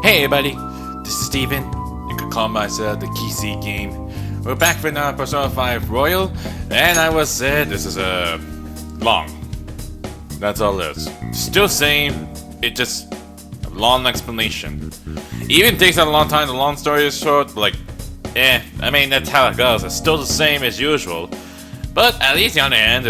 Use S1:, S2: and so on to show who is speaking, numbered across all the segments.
S1: Hey everybody, this is Steven. You could call myself the KC game. We're back for another Persona 5 Royal, and I was said this is long. That's all it is. Still same, it just a long explanation. Even takes a long time, the long story is short, like, I mean that's how it goes. It's still the same as usual. But at least on the end,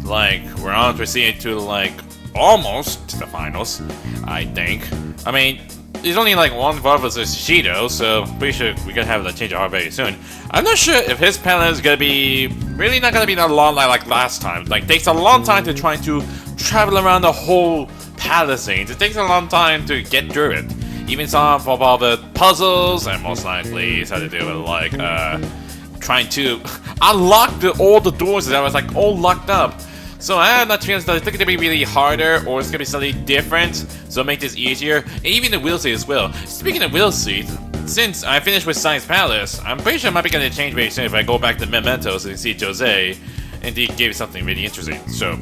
S1: we're on to proceed to almost to the finals, I think. I mean, there's only one involved with this Shido, so pretty sure we could have the change of heart very soon. I'm not sure if his palette is gonna be really not gonna be that long like last time. Takes a long time to try to travel around the whole palisades. It takes a long time to get through it. Even some of all the puzzles, and most likely it's how to do with trying to unlock all the doors that was all locked up. So I have not chance that I think it's gonna be really harder, or it's gonna be something different, so make this easier. And even the wheel seat as well. Speaking of wheel seat, since I finished with Science Palace, I'm pretty sure I might be gonna change very soon if I go back to Mementos and see Jose, and he gave something really interesting. So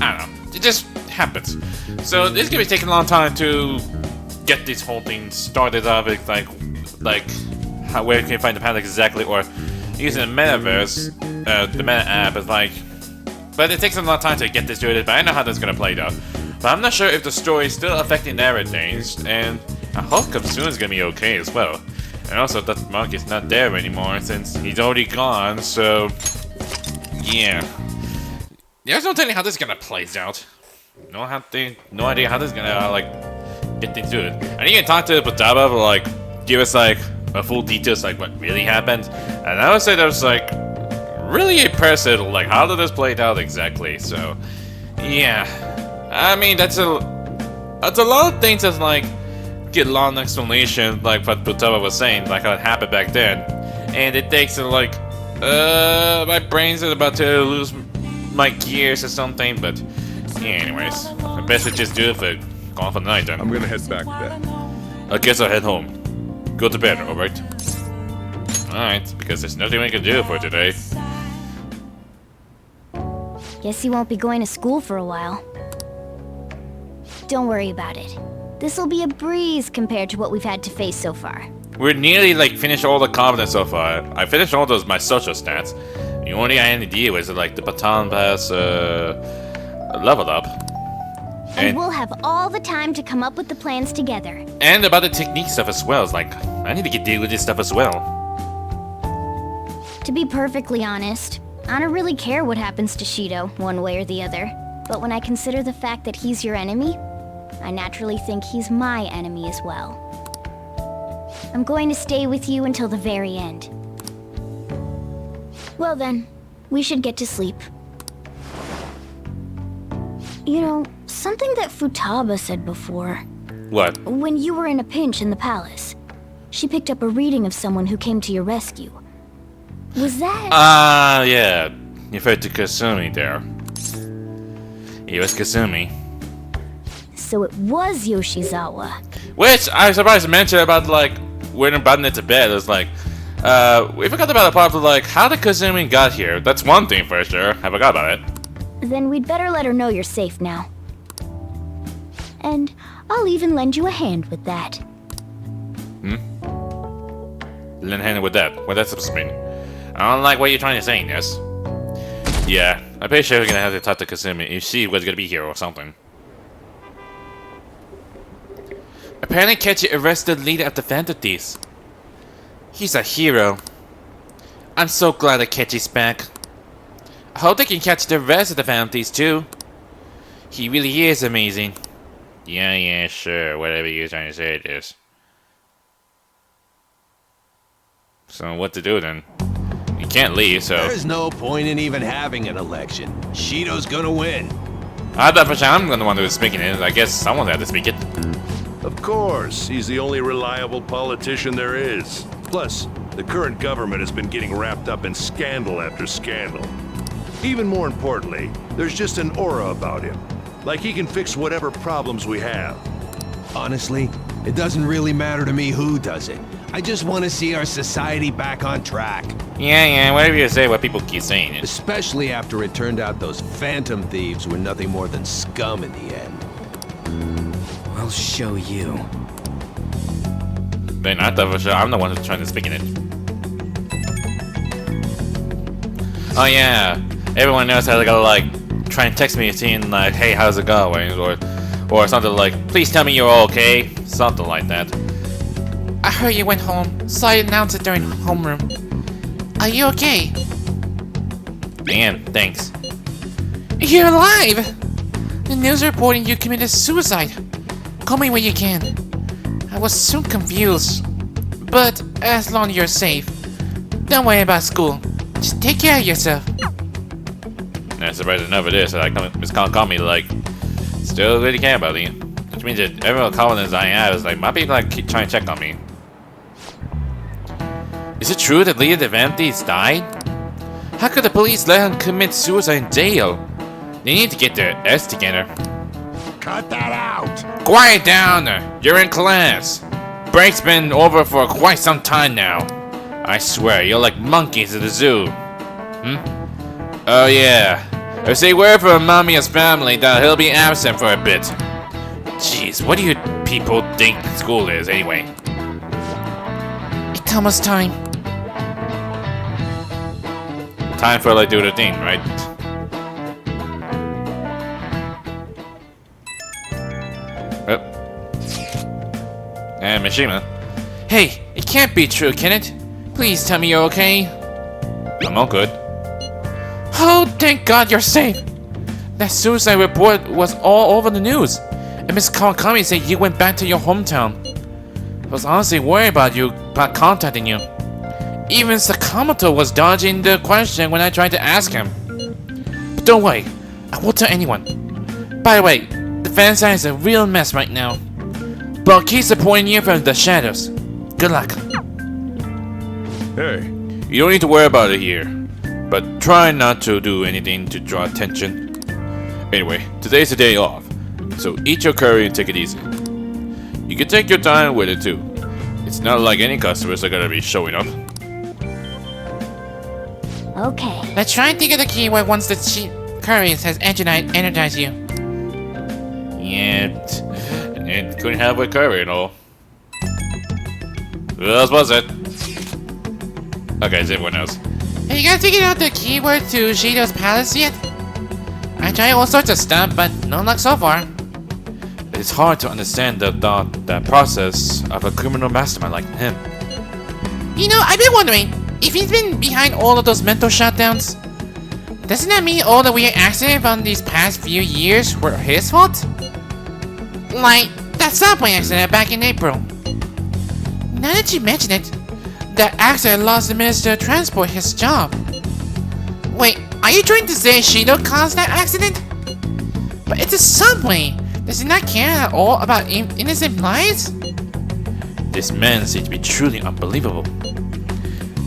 S1: I don't know, it just happens. So this is gonna be taking a long time to get this whole thing started up. It's where can you find the palace exactly, or using the metaverse, the meta app is but it takes a lot of time to get this started, but I know how that's gonna play out. But I'm not sure if the story is still affecting everything, and I hope Kasumi is gonna be okay as well. And also that monk is not there anymore since he's already gone, so yeah. There's no telling how this is gonna play out. No idea how this is gonna get things to it. And you can talk to Pataba, give us a full details what really happened. And I would say that was really impressive, how did this play out exactly, so yeah. I mean, that's a lot of things that get long explanation, what Futaba was saying, how it happened back then. And it takes my brain's about to lose my gears or something, but yeah, anyways. I best to just do it for going for the night then.
S2: I'm gonna head back then.
S1: I guess I'll head home. Go to bed, alright? Alright, because there's nothing we can do for today.
S3: Guess you won't be going to school for a while. Don't worry about it. This'll be a breeze compared to what we've had to face so far.
S1: We're nearly finished all the combatants so far. I finished all my social stats. The only thing I had to deal with is the baton pass leveled up.
S3: And we'll have all the time to come up with the plans together.
S1: And about the technique stuff as well. It's I need to get deal with this stuff as well.
S3: To be perfectly honest, I don't really care what happens to Shido, one way or the other. But when I consider the fact that he's your enemy, I naturally think he's my enemy as well. I'm going to stay with you until the very end. Well then, we should get to sleep. You know, something that Futaba said before.
S1: What?
S3: When you were in a pinch in the palace, she picked up a reading of someone who came to your rescue. Was that...
S1: yeah. You referred to Kasumi there. It was Kasumi.
S3: So it was Yoshizawa.
S1: Which, I was surprised to mention about, when I'm butting it to bed. It's we forgot about the part of, how did Kasumi got here? That's one thing for sure. I forgot about it.
S3: Then we'd better let her know you're safe now. And I'll even lend you a hand with that.
S1: Lend a hand with that? What that's supposed to mean? I don't like what you're trying to say, Ness. Yeah, I'm pretty sure we're gonna have to talk to Kasumi if she was gonna be here or something. Apparently Kechi arrested the leader of the Phantom Thieves. He's a hero. I'm so glad that Kechi's back. I hope they can catch the rest of the Phantom Thieves too. He really is amazing. Yeah, sure, whatever you're trying to say it is. So what to do then? You can't leave, so...
S4: There's no point in even having an election. Shido's gonna win.
S1: I thought for sure I'm the one who was speaking it. I guess someone had to speak it.
S2: Of course, he's the only reliable politician there is. Plus, the current government has been getting wrapped up in scandal after scandal. Even more importantly, there's just an aura about him. Like he can fix whatever problems we have.
S4: Honestly, it doesn't really matter to me who does it. I just want to see our society back on track.
S1: Yeah, whatever you say, what people keep saying it.
S4: Especially after it turned out those Phantom Thieves were nothing more than scum in the end.
S5: I'll show you.
S1: They're not that for sure. I'm the one who's trying to speak in it. Oh yeah, everyone knows how they gotta like try and text me saying like, "Hey, how's it going?" or something like, "Please tell me you're all okay," something like that.
S5: I heard you went home, so I announced it during homeroom. Are you okay?
S1: Man, thanks.
S5: You're alive! The news reporting you committed suicide. Call me when you can. I was so confused. But as long as you're safe, don't worry about school. Just take care of yourself.
S1: Yeah, surprised enough it is. So like, Miss Kasumi like still really care about me, which means that every confidence I have is like might be like keep trying to check on me. Is it true that Leah Devantes died? How could the police let him commit suicide in jail? They need to get their S together.
S2: Cut that out!
S1: Quiet down! You're in class. Break's been over for quite some time now. I swear, you're like monkeys at the zoo. Oh yeah. If they were for Mamiya's family, that he'll be absent for a bit. Jeez, what do you people think school is anyway?
S5: It's almost time.
S1: Time for like do the thing, right? Oh. And Mishima.
S5: Hey, it can't be true, can it? Please tell me you're okay.
S1: I'm all good.
S5: Oh, thank God you're safe. That suicide report was all over the news. And Miss Kawakami said you went back to your hometown. I was honestly worried about contacting you. Even Sakamoto was dodging the question when I tried to ask him. But don't worry, I won't tell anyone. By the way, the fan site is a real mess right now. But I'll keep supporting you from the shadows. Good luck.
S2: Hey,
S1: You don't need to worry about it here, but try not to do anything to draw attention. Anyway, today's the day off, so eat your curry and take it easy. You can take your time with it too. It's not like any customers are gonna be showing up.
S3: Okay.
S5: Let's try and think of the keyword once the curry says energize you.
S1: Yeah, it couldn't have a curry and all. Who else was it? Okay, it's everyone else.
S5: Have you guys figured out the keyword to Shido's palace yet? I tried all sorts of stuff, but no luck so far.
S1: It's hard to understand the process of a criminal mastermind like him.
S5: You know, I've been wondering, if he's been behind all of those mental shutdowns, doesn't that mean all the weird accidents from these past few years were his fault? Like, that subway accident back in April. Now that you mention it, that accident lost the Minister of Transport his job. Wait, are you trying to say Shido caused that accident? But it's a subway. Does he not care at all about innocent lives?
S1: This man seems to be truly unbelievable.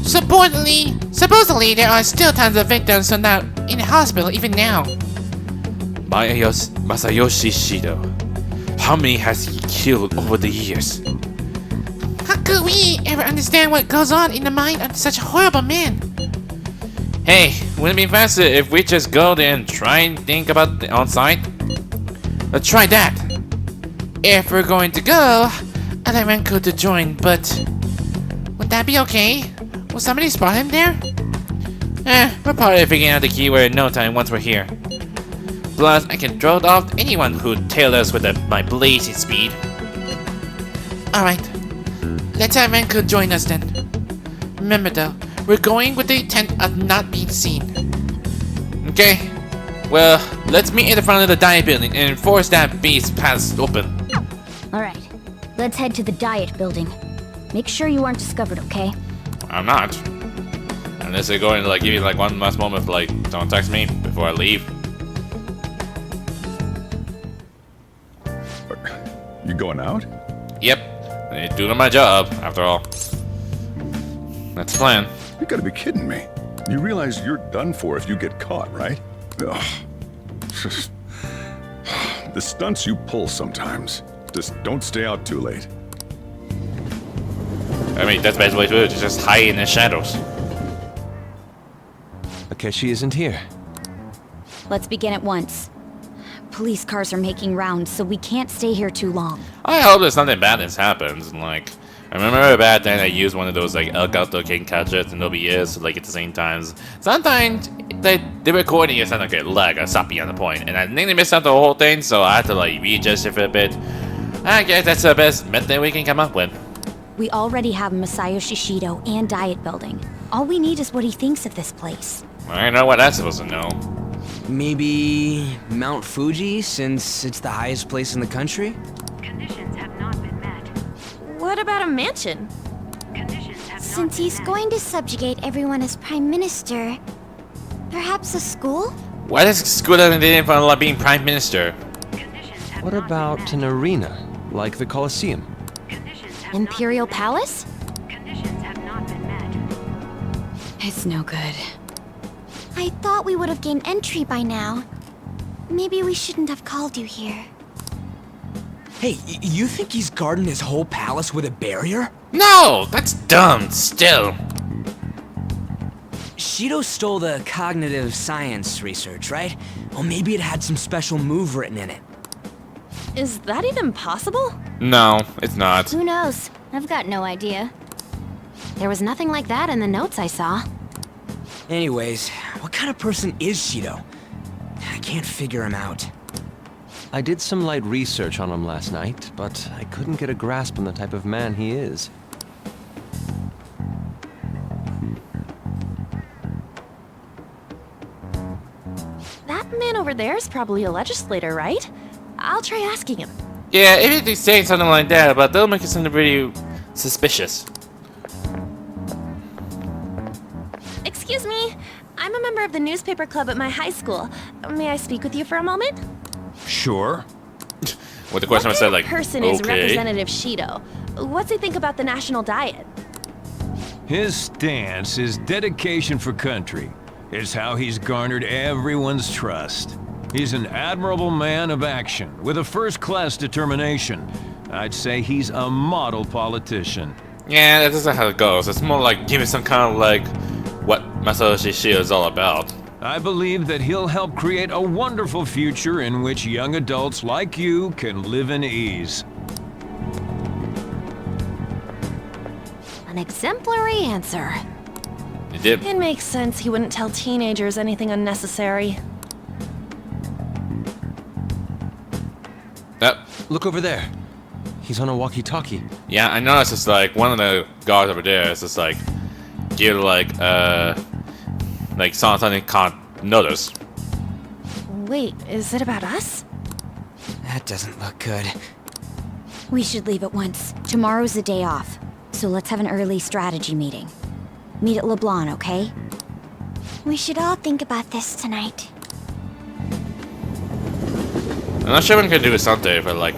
S5: Supposedly there are still tons of victims who are not in the hospital even now.
S1: Masayoshi Shido. How many has he killed over the years?
S5: How could we ever understand what goes on in the mind of such a horrible man?
S1: Hey, wouldn't it be faster if we just go there and try and think about the on-site?
S5: Let's try that. If we're going to go, I'd like Renko to join, but would that be okay? Will somebody spot him there?
S1: We're probably figuring out the keyword in no time once we're here. Plus, I can throw off anyone who tailed us with my blazing speed.
S5: Alright. Let's have Renko join us then. Remember though, we're going with the intent of not being seen.
S1: Okay. Well, let's meet in the front of the diet building and force that beast pass open.
S3: Alright. Let's head to the diet building. Make sure you aren't discovered, okay?
S1: I'm not. Unless they're going to like give you like one last moment, like don't text me before I leave.
S2: you going out?
S1: Yep. I'm doing my job, after all. That's the plan.
S2: You gotta be kidding me. You realize you're done for if you get caught, right? Ugh. The stunts you pull sometimes. Just don't stay out too late.
S1: I mean, that's the best way to do it, just hide in the shadows.
S4: Akeshi isn't here.
S6: Let's begin at once. Police cars are making rounds, so we can't stay here too long.
S1: I hope that something bad has happened. Like, I remember back then I used one of those like El Gato King gadgets and OBS like at the same times. Sometimes the recording is not like a lag or stop beyond the point, and I nearly missed out the whole thing, so I had to like readjust it for a bit. I guess that's the best method we can come up with.
S6: We already have Masayoshi Shido and Diet Building. All we need is what he thinks of this place.
S1: I don't know what that's supposed to know.
S7: Maybe Mount Fuji, since it's the highest place in the country?
S8: Conditions have not been met.
S9: What about a mansion?
S8: Conditions have not
S3: Since
S8: been
S3: he's
S8: met.
S3: going to subjugate everyone as Prime Minister, perhaps a school?
S1: Why does Scooter didn't feel like being Prime Minister?
S8: Conditions have
S10: What
S8: not been
S10: about
S8: met.
S10: an arena, like the Colosseum?
S8: Conditions have
S6: Imperial
S8: not been
S6: Palace?
S8: met. Conditions have not been met.
S6: It's no good.
S3: I thought we would have gained entry by now. Maybe we shouldn't have called you here.
S7: Hey, you think he's guarding his whole palace with a barrier?
S1: No, that's dumb. Still,
S7: Shido stole the cognitive science research, right? Well, maybe it had some special move written in it.
S9: Is that even possible?
S1: no, it's not.
S3: Who knows? I've got no idea.
S6: There was nothing like that in the notes I saw.
S7: Anyways, what kind of person is Shido? I can't figure him out.
S10: I did some light research on him last night, but I couldn't get a grasp on the type of man he is.
S9: That man over there is probably a legislator, right? I'll try asking him.
S1: Yeah, if he's saying something like that, but they'll make it something pretty suspicious.
S9: Excuse me. I'm a member of the newspaper club at my high school. May I speak with you for a moment?
S2: Sure.
S1: What the question
S9: What
S1: was
S9: kind
S1: said,
S9: of
S1: like,
S9: person is
S1: okay.
S9: Representative Shido? What's he think about the national diet?
S11: His stance, his dedication for country, is how he's garnered everyone's trust. He's an admirable man of action, with a first-class determination. I'd say he's a model politician.
S1: Yeah, that isn't how it goes. It's more like giving some kind of like what Masayoshi Shido is all about.
S11: I believe that he'll help create a wonderful future in which young adults like you can live in ease.
S9: An exemplary answer.
S1: You did.
S9: It makes sense he wouldn't tell teenagers anything unnecessary.
S1: Yep.
S10: Look over there. He's on a walkie-talkie.
S1: Yeah, I know. It's just like one of the guards over there is just like give like something can't notice.
S9: Wait, is it about us?
S7: That doesn't look good.
S6: We should leave at once. Tomorrow's the day off, so let's have an early strategy meeting. Meet at LeBlanc, okay?
S3: We should all think about this tonight.
S1: I'm not sure when we can do something, but like,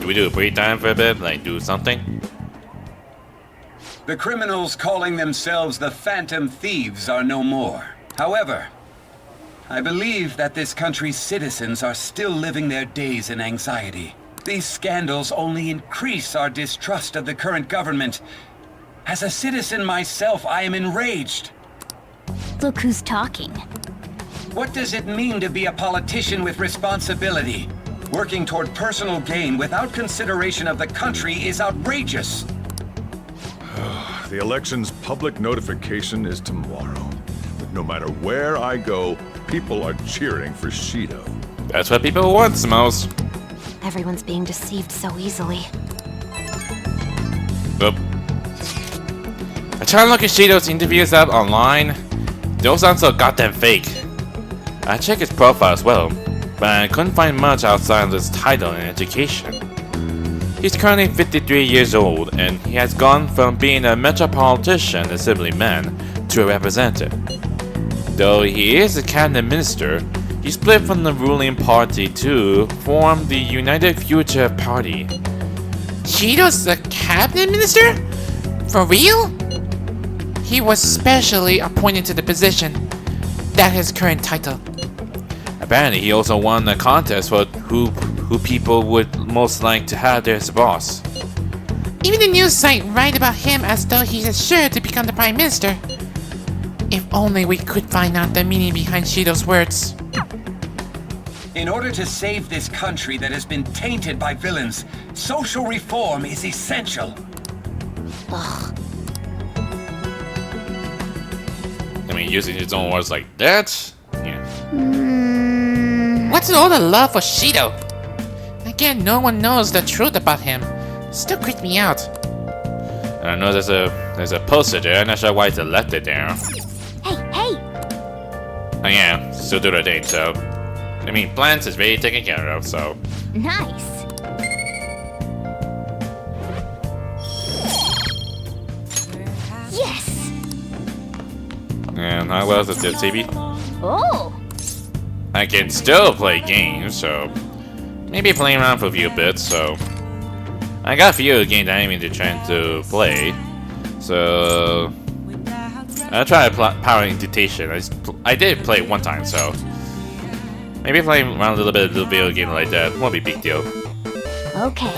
S1: do we do a break time for a bit? Like, do something?
S12: The criminals calling themselves the Phantom Thieves are no more. However, I believe that this country's citizens are still living their days in anxiety. These scandals only increase our distrust of the current government. As a citizen myself, I am enraged.
S3: Look who's talking.
S12: What does it mean to be a politician with responsibility? Working toward personal gain without consideration of the country is outrageous.
S2: The election's public notification is tomorrow. But no matter where I go, people are cheering for Shido.
S1: That's what people want the most.
S6: Everyone's being deceived so easily.
S1: Oop. I tried to look at Shido's interviews up online. Those sound so goddamn fake. I checked his profile as well, but I couldn't find much outside of his title and education. He's currently 53 years old, and he has gone from being a metropolitan assemblyman to a representative. Though he is a cabinet minister, he split from the ruling party to form the United Future Party.
S5: Shido's a cabinet minister? For real? He was specially appointed to the position. That's his current title.
S1: Apparently, he also won the contest for who people would most like to have as boss.
S5: Even the news site write about him as though he is sure to become the prime minister. If only we could find out the meaning behind Shido's words.
S12: In order to save this country that has been tainted by villains, social reform is essential.
S3: Ugh.
S1: I mean, using his own words like that? Yeah.
S5: What's all the love for Shido? Again, no one knows the truth about him. Still creeps me out.
S1: I know there's a poster there. I'm not sure why they left it there.
S3: Hey!
S1: Oh yeah, still do the thing, so... I mean, plants is really taken care of, so...
S3: Nice. Yes!
S1: And how well is the TV?
S3: Oh!
S1: I can still play games, so... Maybe playing around for a few bits, so... I got a few games that I'm into trying to play. So... I'll try Power Invitation. I did play it one time, so... Maybe playing around a little bit of a video game like that won't be a big deal.
S3: Okay.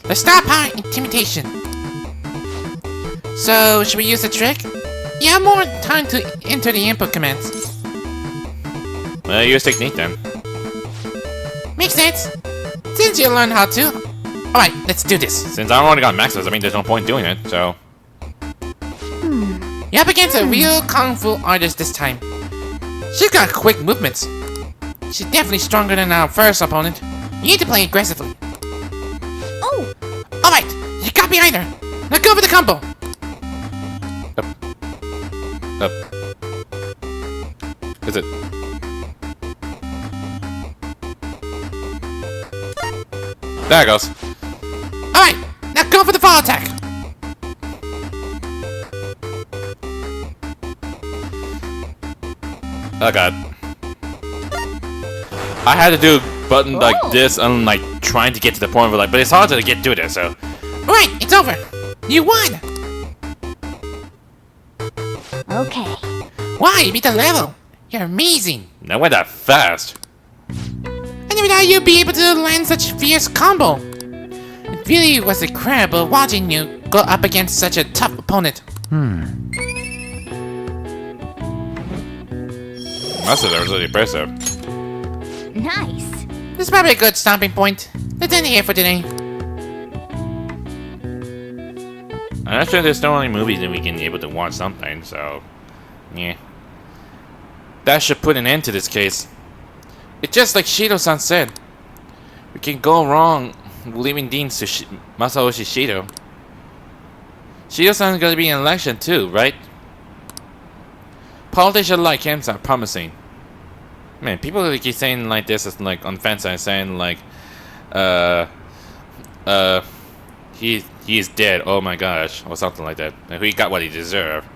S5: Let's start Power Intimidation. So, should we use the trick? You have more time to enter the input commands.
S1: Well, use technique then.
S5: Makes sense. Since you learned how to. Alright, let's do this.
S1: Since I've already got maxes, I mean there's no point doing it, so...
S5: You're up against a real Kung Fu artist this time. She's got quick movements. She's definitely stronger than our first opponent. You need to play aggressively.
S3: Oh!
S5: Alright, you got behind her. Now go for the combo.
S1: Up. Is it? There it goes.
S5: Alright, now go for the fall attack.
S1: Oh god. I had to do a button like this and like trying to get to the point where like, but it's hard to get to it, so.
S5: Alright, it's over. You won.
S3: Okay.
S5: Wow, you beat the level. You're amazing.
S1: That went that fast.
S5: I never thought you'd be able to land such a fierce combo. It really was incredible watching you go up against such a tough opponent.
S1: Must have, that was really impressive.
S3: Nice.
S5: This is probably a good stopping point. Let's end it here for today.
S1: I'm not sure there's no only movies that we can be able to watch something, so... Yeah. That should put an end to this case. It's just like Shido-san said. We can go wrong leaving Deans to Masayoshi Shido. Shido-san's gonna be in election too, right? Politicians like him are promising. Man, people who keep saying like this is like on fence and saying like, he's dead. Oh my gosh, or something like that. And he got what he deserved.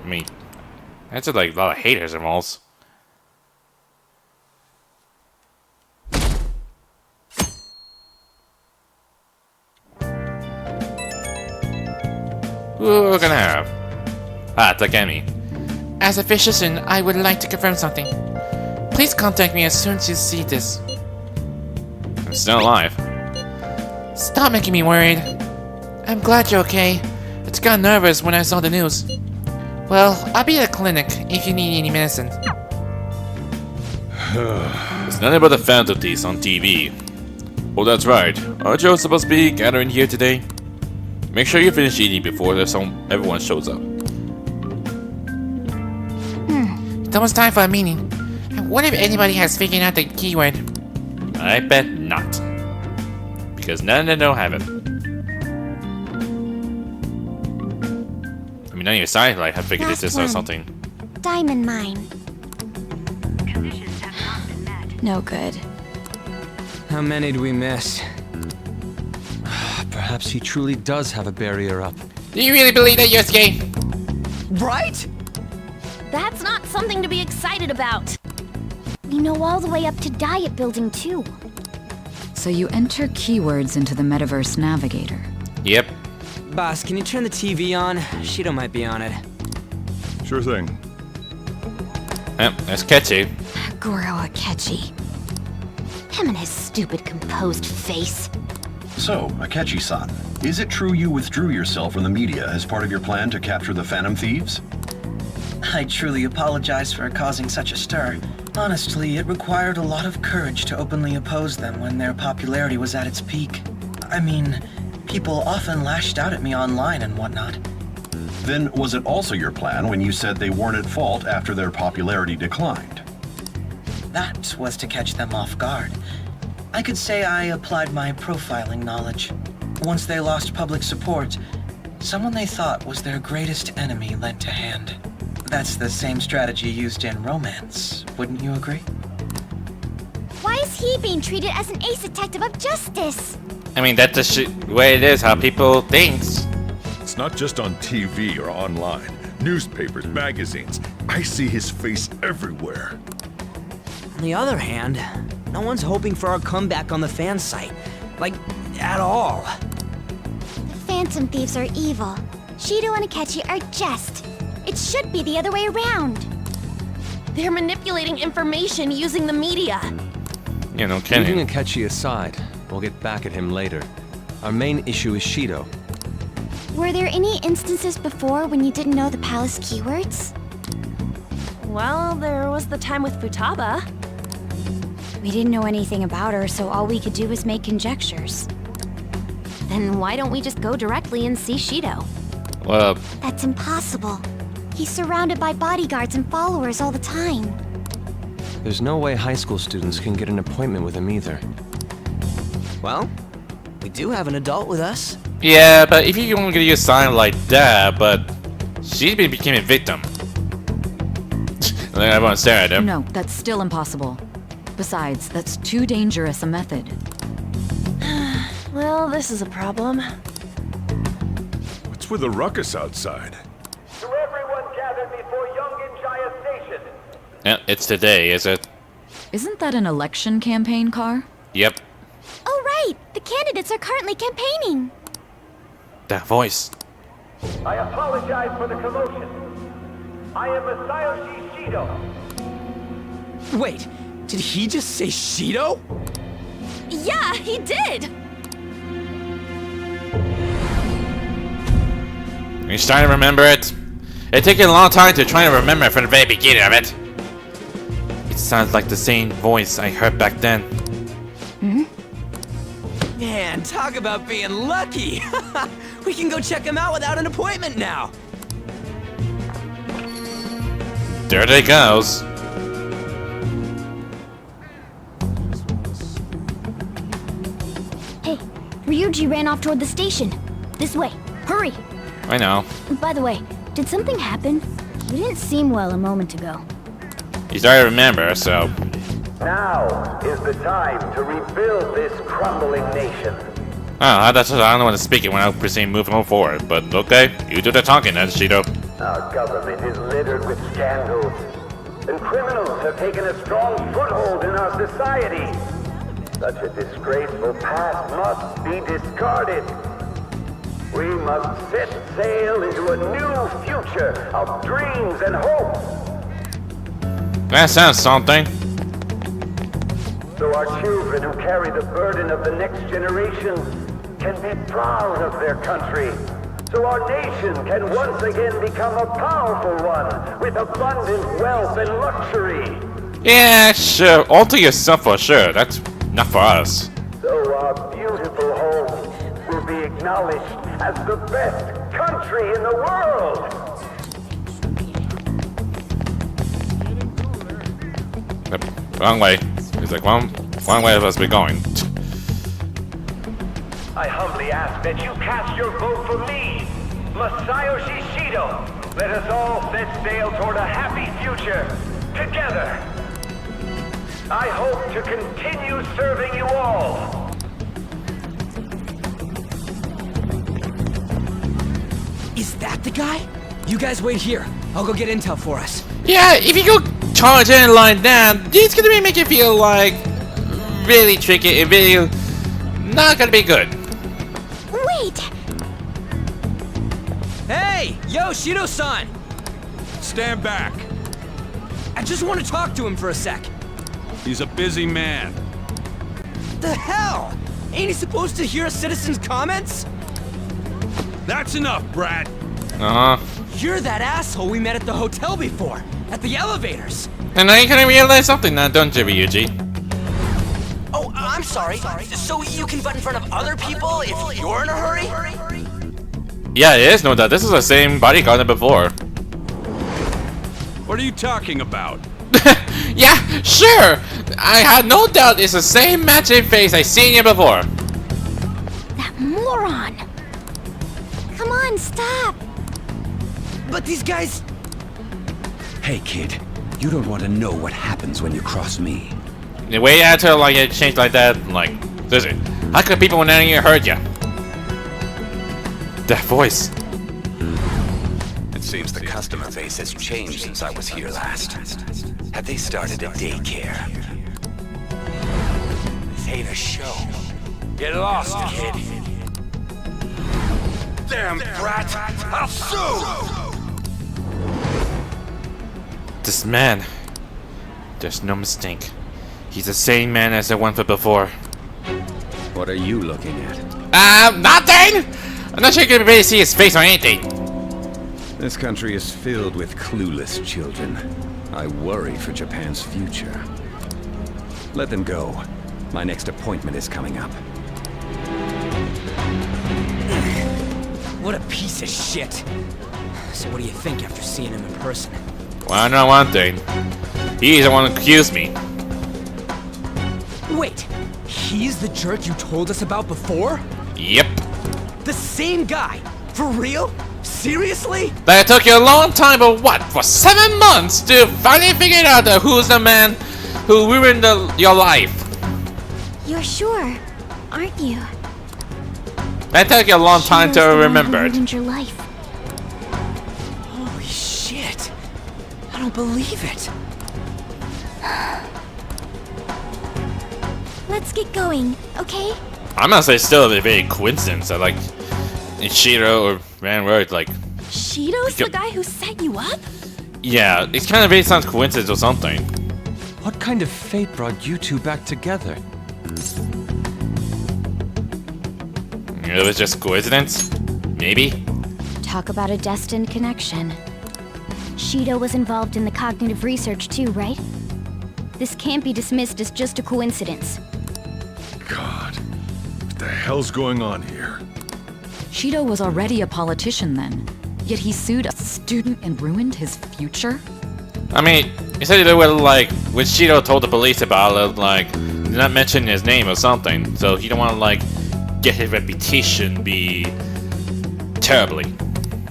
S1: I mean, that's just like a lot of haters involved. Who are we gonna have? Ah, Takemi.
S5: As a physician, I would like to confirm something. Please contact me as soon as you see this.
S1: I'm still alive.
S5: Stop making me worried. I'm glad you're okay. I just got nervous when I saw the news. Well, I'll be at the clinic if you need any medicine.
S1: It's nothing but the Phantom Thieves on TV. Oh, that's right. Aren't you supposed to be gathering here today? Make sure you finish eating before everyone shows up.
S5: It's almost time for a meeting. And what if anybody has figured out the keyword?
S1: I bet not. Because none of them don't have it. I mean, none of your side like have figured this out or something.
S6: Diamond mine.
S8: Conditions have not been met.
S6: No good.
S7: How many do we miss?
S10: Perhaps he truly does have a barrier up.
S5: Do you really believe that you're gay?
S7: Right?
S3: That's not something to be excited about. We know all the way up to Diet Building, too.
S13: So you enter keywords into the Metaverse Navigator.
S1: Yep.
S7: Boss, can you turn the TV on? Shido might be on it.
S2: Sure thing.
S1: Yep, that's catchy.
S6: Goro Akechi. Him and his stupid composed face.
S14: So, Akechi-san, is it true you withdrew yourself from the media as part of your plan to capture the Phantom Thieves?
S15: I truly apologize for causing such a stir. Honestly, it required a lot of courage to openly oppose them when their popularity was at its peak. I mean, People often lashed out at me online and whatnot.
S14: Then was it also your plan when you said they weren't at fault after their popularity declined?
S15: That was to catch them off guard. I could say I applied my profiling knowledge. Once they lost public support, someone they thought was their greatest enemy lent a hand. That's the same strategy used in romance, wouldn't you agree?
S3: Why is he being treated as an ace detective of justice?
S1: I mean, that's the way it is, how people thinks.
S2: It's not just on TV or online. Newspapers, magazines. I see his face everywhere.
S7: On the other hand, no one's hoping for our comeback on the fan site. Like, at all.
S3: The Phantom Thieves are evil. Shido and Akechi are just. It should be the other way around.
S9: They're manipulating information using the media.
S1: You know, Kenny.
S10: Leaving Akechi aside, we'll get back at him later. Our main issue is Shido.
S3: Were there any instances before when you didn't know the palace keywords?
S9: Well, there was the time with Futaba.
S6: We didn't know anything about her, so all we could do was make conjectures.
S9: Then why don't we just go directly and see Shido?
S1: Well,
S3: That's impossible. He's surrounded by bodyguards and followers all the time.
S10: There's no way high school students can get an appointment with him either.
S7: Well, we do have an adult with us.
S1: yeah, but if you want to use a sign like that, but she became a victim. And then everyone stared at him.
S13: No, that's still impossible. Besides, that's too dangerous a method.
S9: Well, this is a problem.
S2: What's with the ruckus outside?
S16: To everyone gathered before Yongin Jaya Station.
S1: Yeah, it's today, is it?
S13: Isn't that an election campaign car?
S1: Yep.
S3: Oh, right! The candidates are currently campaigning.
S1: That voice.
S16: I apologize for the commotion. I am Masayoshi Shido.
S7: Wait, did he just say Shido?
S9: Yeah, he did!
S1: You're starting to remember it? It took you a long time to try to remember from the very beginning of it. It sounds like the same voice I heard back then.
S7: Man, talk about being lucky! We can go check him out without an appointment now!
S1: There they goes.
S3: Hey, Ryuji ran off toward the station. This way. Hurry!
S1: I know.
S3: By the way, did something happen? You didn't seem well a moment ago.
S1: You started to remember, so...
S16: Now is the time to rebuild this crumbling nation.
S1: Oh, that's what I don't want to speak it when I proceed moving forward, but okay, you do the talking then, Shido.
S16: Our government is littered with scandals, and criminals have taken a strong foothold in our society. Such a disgraceful past must be discarded. We must set sail into a new future of dreams and hope.
S1: That sounds something.
S16: So our children who carry the burden of the next generation can be proud of their country. So our nation can once again become a powerful one with abundant wealth and luxury.
S1: Yeah, sure. All to yourself for sure. That's not for us.
S16: So our beautiful home will be acknowledged as the best country in the world.
S1: Wrong way. He's like, wrong way of us be going.
S16: I humbly ask that you cast your vote for me, Masayoshi Shido. Let us all set sail toward a happy future, together. I hope to continue serving you all.
S7: Is that the guy? You guys wait here. I'll go get intel for us.
S1: Yeah, if you go charge in like that, it's gonna make you feel like really tricky and really not gonna be good.
S3: Wait!
S7: Hey! Yo, Shido-san!
S2: Stand back.
S7: I just want to talk to him for a sec.
S2: He's a busy man.
S7: The hell? Ain't he supposed to hear a citizen's comments?
S2: That's enough, brat.
S1: Uh-huh.
S7: You're that asshole we met at the hotel before, at the elevators.
S1: And now you can realize something now, don't you, Ryuji?
S7: Oh, I'm I'm sorry. So you can butt in front of other people if you're in a hurry?
S1: Yeah, it is no doubt. This is the same bodyguard than before.
S2: What are you talking about?
S1: Yeah, sure. I had no doubt it's the same matching face I seen you before.
S3: That moron! Come on, stop!
S7: But these guys...
S17: Hey, kid. You don't want to know what happens when you cross me.
S1: The way you had to like it changed like that, like, seriously, how could people when they heard you? That voice.
S17: It seems the customer base has changed since I was here last. Have they started a daycare?
S7: This ain't a show. Get lost, kid.
S17: Damn brat! I'll sue!
S1: This man, there's no mistake. He's the same man as the one from before.
S17: What are you looking at?
S1: Nothing! I'm not sure you can really see his face or anything.
S17: This country is filled with clueless children. I worry for Japan's future. Let them go. My next appointment is coming up.
S7: What a piece of shit. So what do you think after seeing him in person?
S1: Well, I know one thing. He's the one who accused me.
S7: Wait, he's the jerk you told us about before?
S1: Yep.
S7: The same guy? For real? Seriously?
S1: That took you a long time, but what? For 7 months to finally figure out who's the man who ruined your life.
S3: You're sure, aren't you?
S1: That took you a long time to remember.
S3: Ruined your life.
S7: Holy shit. I don't believe it.
S3: Let's get going, okay?
S1: I'm gonna say still a very coincidence that like Shido or Van Road like
S9: Shido's the guy who set you up?
S1: yeah, it's kind of very sounds coincidence or something.
S10: What kind of fate brought you two back together?
S1: It was just coincidence? Maybe?
S3: Talk about a destined connection. Shido was involved in the cognitive research too, right? This can't be dismissed as just a coincidence.
S2: God, what the hell's going on here?
S13: Shido was already a politician then, yet he sued a student and ruined his future?
S1: I mean, he said it would like when Shido told the police about it, like did not mention his name or something, so he don't want to like get his reputation be terribly.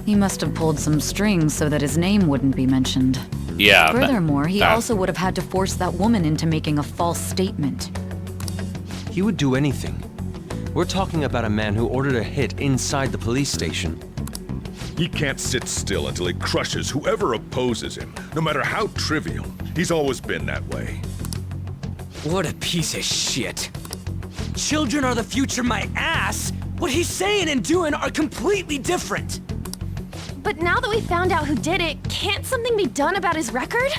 S13: He must have pulled some strings so that his name wouldn't be mentioned.
S1: Yeah.
S13: Furthermore, he also would have had to force that woman into making a false statement.
S10: He would do anything. We're talking about a man who ordered a hit inside the police station.
S2: He can't sit still until he crushes whoever opposes him, no matter how trivial. He's always been that way.
S7: What a piece of shit. Children are the future, my ass! What he's saying and doing are completely different!
S9: But now that we found out who did it, can't something be done about his record?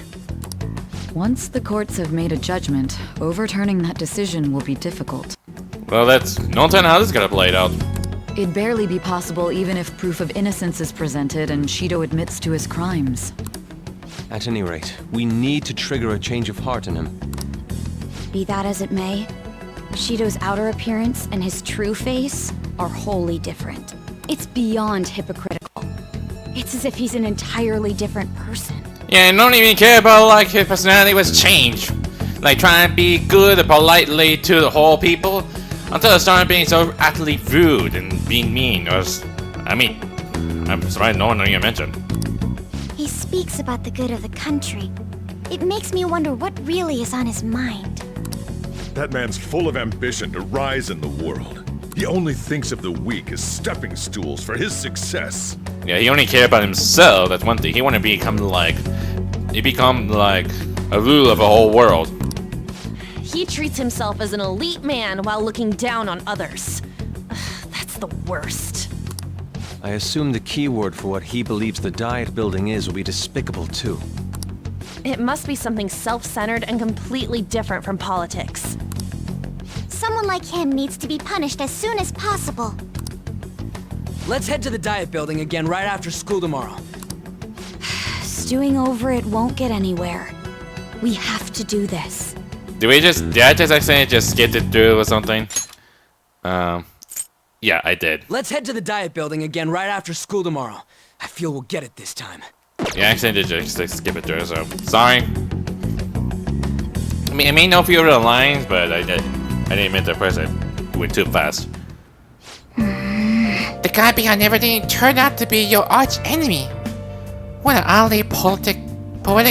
S13: Once the courts have made a judgment, overturning that decision will be difficult.
S1: Well, that's no telling how this is gonna play out.
S13: It'd barely be possible even if proof of innocence is presented and Shido admits to his crimes.
S10: At any rate, we need to trigger a change of heart in him.
S6: Be that as it may, Shido's outer appearance and his true face are wholly different. It's beyond hypocritical. It's as if he's an entirely different person.
S1: Yeah, and don't even care about like his personality was changed. Like trying to be good and politely to the whole people until it started being so utterly rude and being mean. I mean, I'm surprised no one even mentioned.
S3: He speaks about the good of the country. It makes me wonder what really is on his mind.
S2: That man's full of ambition to rise in the world. He only thinks of the weak as stepping stools for his success.
S1: Yeah, he only cared about himself. That's one thing. He want to become like a ruler of the whole world.
S9: He treats himself as an elite man while looking down on others. Ugh, that's the worst.
S10: I assume the key word for what he believes the diet building is will be despicable too.
S9: It must be something self-centered and completely different from politics.
S3: Someone like him needs to be punished as soon as possible.
S7: Let's head to the diet building again right after school tomorrow.
S6: Stewing over it won't get anywhere. We have to do this.
S1: Did I just accidentally just skip it through or something? Yeah, I did.
S7: Let's head to the diet building again right after school tomorrow. I feel we'll get it this time.
S1: Yeah, I accidentally just skip it through, so sorry. I mean, I may know a few of the lines, but I didn't mean to press it. It went too fast.
S5: The guy behind everything turned out to be your arch enemy. What an oddly poetic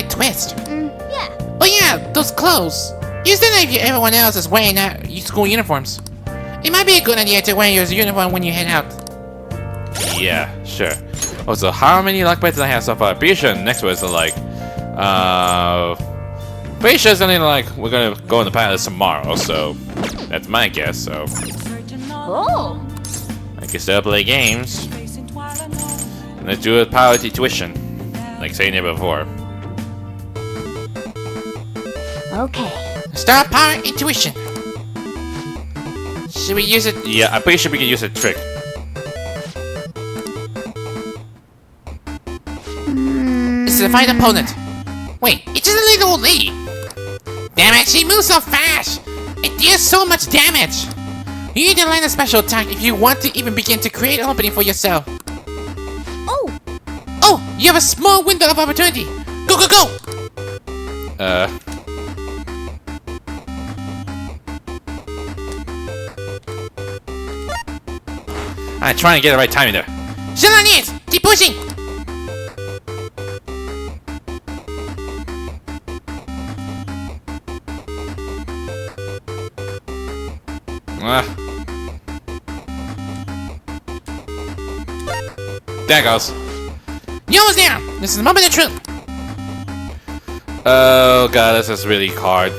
S5: twist.
S3: Yeah.
S5: Oh yeah, those clothes. You said that if everyone else is wearing school uniforms. It might be a good idea to wear your uniform when you head out.
S1: Yeah, sure. Also, how many luck bets did I have so far? Pretty sure next one is like, pretty sure it's only like we're gonna go in the palace tomorrow, so that's my guess. So
S3: Oh.
S1: I can still play games. Let's do a power tuition, like saying it before.
S3: Okay.
S5: Star power intuition. Should we use it?
S1: Yeah, I'm pretty sure we can use a trick.
S5: This is a fight opponent. Wait, it's just a little old lady. Damn it, she moves so fast. It deals so much damage. You need to land a special attack if you want to even begin to create an opening for yourself.
S3: Oh!
S5: Oh, you have a small window of opportunity. Go, go, go!
S1: I'm trying to get the right timing there.
S5: Still on it! Keep pushing!
S1: There it goes.
S5: You almost there! This is the moment of truth!
S1: Oh god, this is really hard.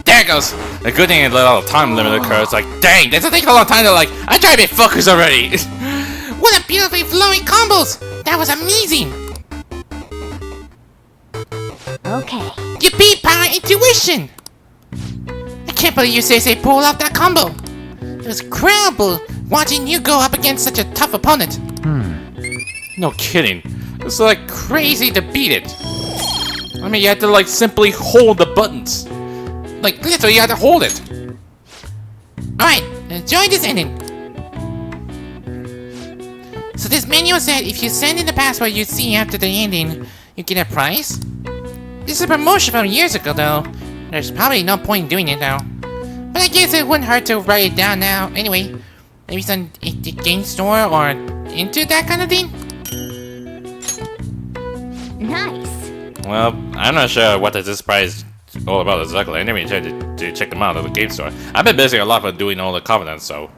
S1: There it goes! A good thing it let all the time limit occur. It's like, dang, that's taking a long time to like, I'm trying to be focused already!
S5: What a beautifully flowing combos! That was amazing!
S3: Okay.
S5: You beat power intuition! I can't believe you say pulled off that combo! It was incredible watching you go up against such a tough opponent.
S1: No kidding. It's like crazy to beat it. I mean, you had to like simply hold the buttons. Like literally, you had to hold it.
S5: Alright, enjoy this ending. So this manual said if you send in the password you see after the ending, you get a prize? This is a promotion from years ago though. There's probably no point in doing it now. But I guess it wouldn't hurt to write it down now. Anyway, maybe it's on the game store or into that kind of thing?
S3: Nice.
S1: Well, I'm not sure what this prize is all about exactly. I never even tried to check them out at the game store. I've been busy a lot with doing all the covenants, so.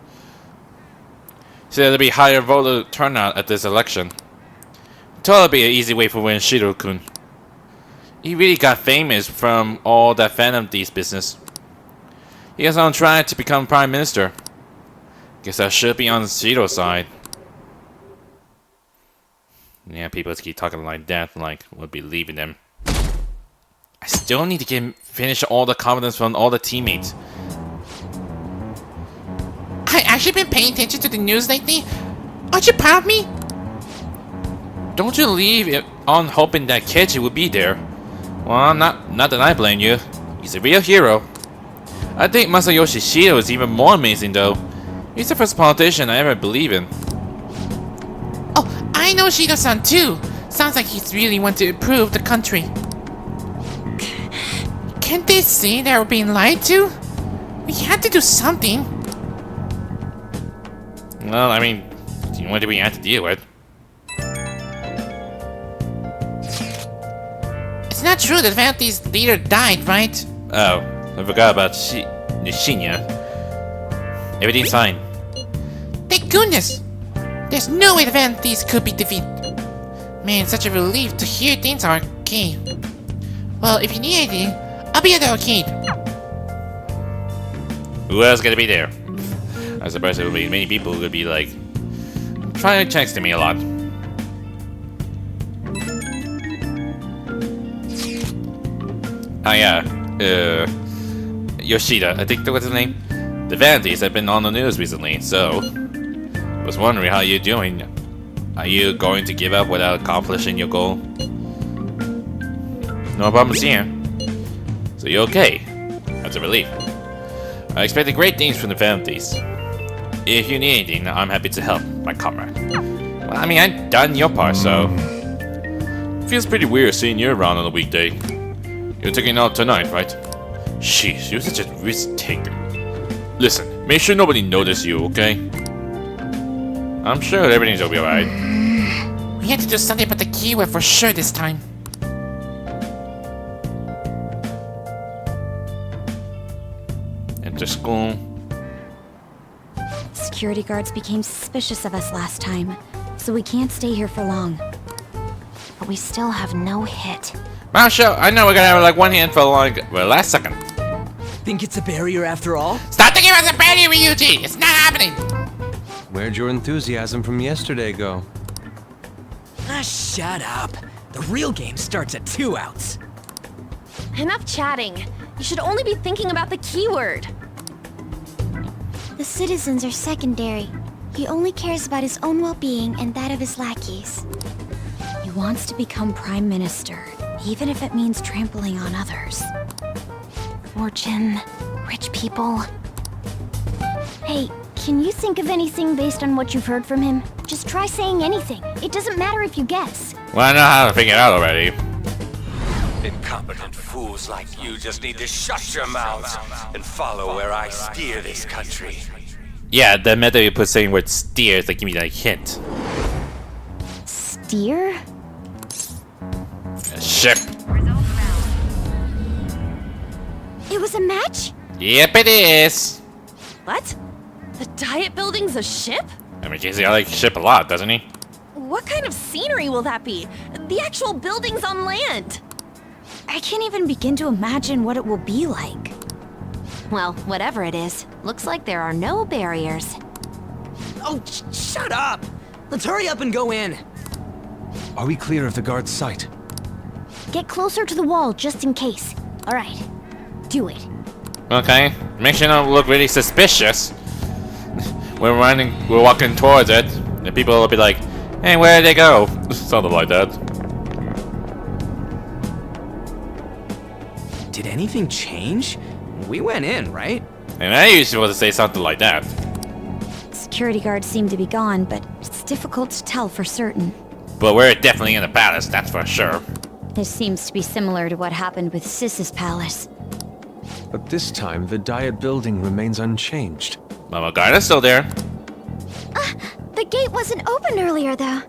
S1: So there'll be higher voter turnout at this election. Totally be an easy way for win Shido-kun. He really got famous from all that Phantom Thieves business. He is on track to become Prime Minister. Guess I should be on Shido's side. Yeah, people just keep talking like that, like we'll be leaving them. I still need to finish all the confidence from all the teammates.
S5: I actually been paying attention to the news lately. Aren't you proud of me?
S1: Don't you leave it on hoping that Keiji will be there. Well, not that I blame you. He's a real hero. I think Masayoshi Shido is even more amazing though. He's the first politician I ever believe in.
S5: Oh, I know Shido-san too. Sounds like he's really want to improve the country. Can't they see that we're being lied to? We had to do something.
S1: Well, I mean, what do we have to deal with?
S5: It's not true that Vanellope's leader died, right?
S1: Oh, I forgot about Shinya. Everything's fine.
S5: Thank goodness! There's no way the Van Thieves could be defeated. Man, such a relief to hear things are okay. Well, if you need anything, I'll be at the arcade.
S1: Who else gonna be there? I'm surprised there will be many people who could be like trying to text me a lot. Oh yeah, Yoshida, I think that was his name. The Vanities have been on the news recently, so was wondering how you're doing. Are you going to give up without accomplishing your goal? No problems here. So you're okay. That's a relief. I expected great things from the Vanities. If you need anything, I'm happy to help, my comrade. Well, I mean, I've done your part, so... Feels pretty weird seeing you around on a weekday. You're taking out tonight, right? Sheesh, you're such a risk-taker. Listen, make sure nobody notices you, okay? I'm sure everything's gonna be alright.
S5: We had to do something about the keyword for sure this time.
S1: Enter school.
S6: Security guards became suspicious of us last time, so we can't stay here for long. But we still have no hit.
S1: Well, sure, I know we're gonna have like one hand for like the last second.
S7: Think it's a barrier after all?
S5: Stop thinking about the barrier, Ryuji! It's not happening!
S10: Where'd your enthusiasm from yesterday go?
S7: Ah, shut up. The real game starts at 2 outs.
S9: Enough chatting. You should only be thinking about the keyword.
S3: The citizens are secondary. He only cares about his own well-being and that of his lackeys.
S6: He wants to become Prime Minister, even if it means trampling on others.
S3: Fortune, rich people. Hey, can you think of anything based on what you've heard from him? Just try saying anything. It doesn't matter if you guess.
S1: Well, I know how to figure it out already.
S18: Incompetent fools like you just need to shut your mouths and follow where I steer this country.
S1: Yeah, the method you put saying word steer is like give me that hint.
S3: Steer?
S1: A ship.
S3: It was a match?
S1: Yep, it is.
S9: What? The Diet Building's a ship?
S1: I mean, Casey, I like ship a lot, doesn't he?
S9: What kind of scenery will that be? The actual building's on land.
S6: I can't even begin to imagine what it will be like.
S19: Well, whatever it is, looks like there are no barriers.
S7: Oh, shut up! Let's hurry up and go in.
S10: Are we clear of the guard's sight?
S3: Get closer to the wall just in case. Alright, do it.
S1: Okay, make sure you don't look really suspicious. We're walking towards it, and people will be like, hey, where did they go? Something like that.
S7: Did anything change? We went in, right?
S1: And I usually want to say something like that.
S6: Security guards seem to be gone, but it's difficult to tell for certain.
S1: But we're definitely in the palace, that's for sure.
S6: This seems to be similar to what happened with Sis's palace.
S10: But this time, the Diet Building remains unchanged.
S1: Mama guard is still there.
S3: The gate wasn't open earlier, though.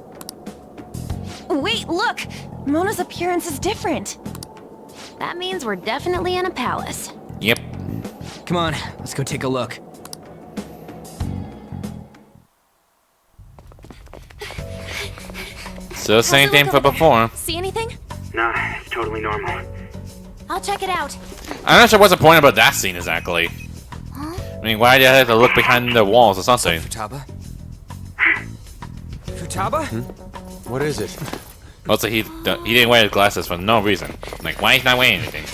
S9: Wait, look! Mona's appearance is different.
S19: That means we're definitely in a palace.
S1: Yep.
S7: Come on, let's go take a look.
S1: So same thing for before.
S9: See anything?
S16: Nah, it's totally normal.
S3: I'll check it out.
S1: I'm not sure what's the point about that scene exactly. I mean, why do you have to look behind the walls or something?
S7: Futaba? Futaba?
S10: What is it?
S1: Also, he didn't wear his glasses for no reason. Like, why he's not wearing anything?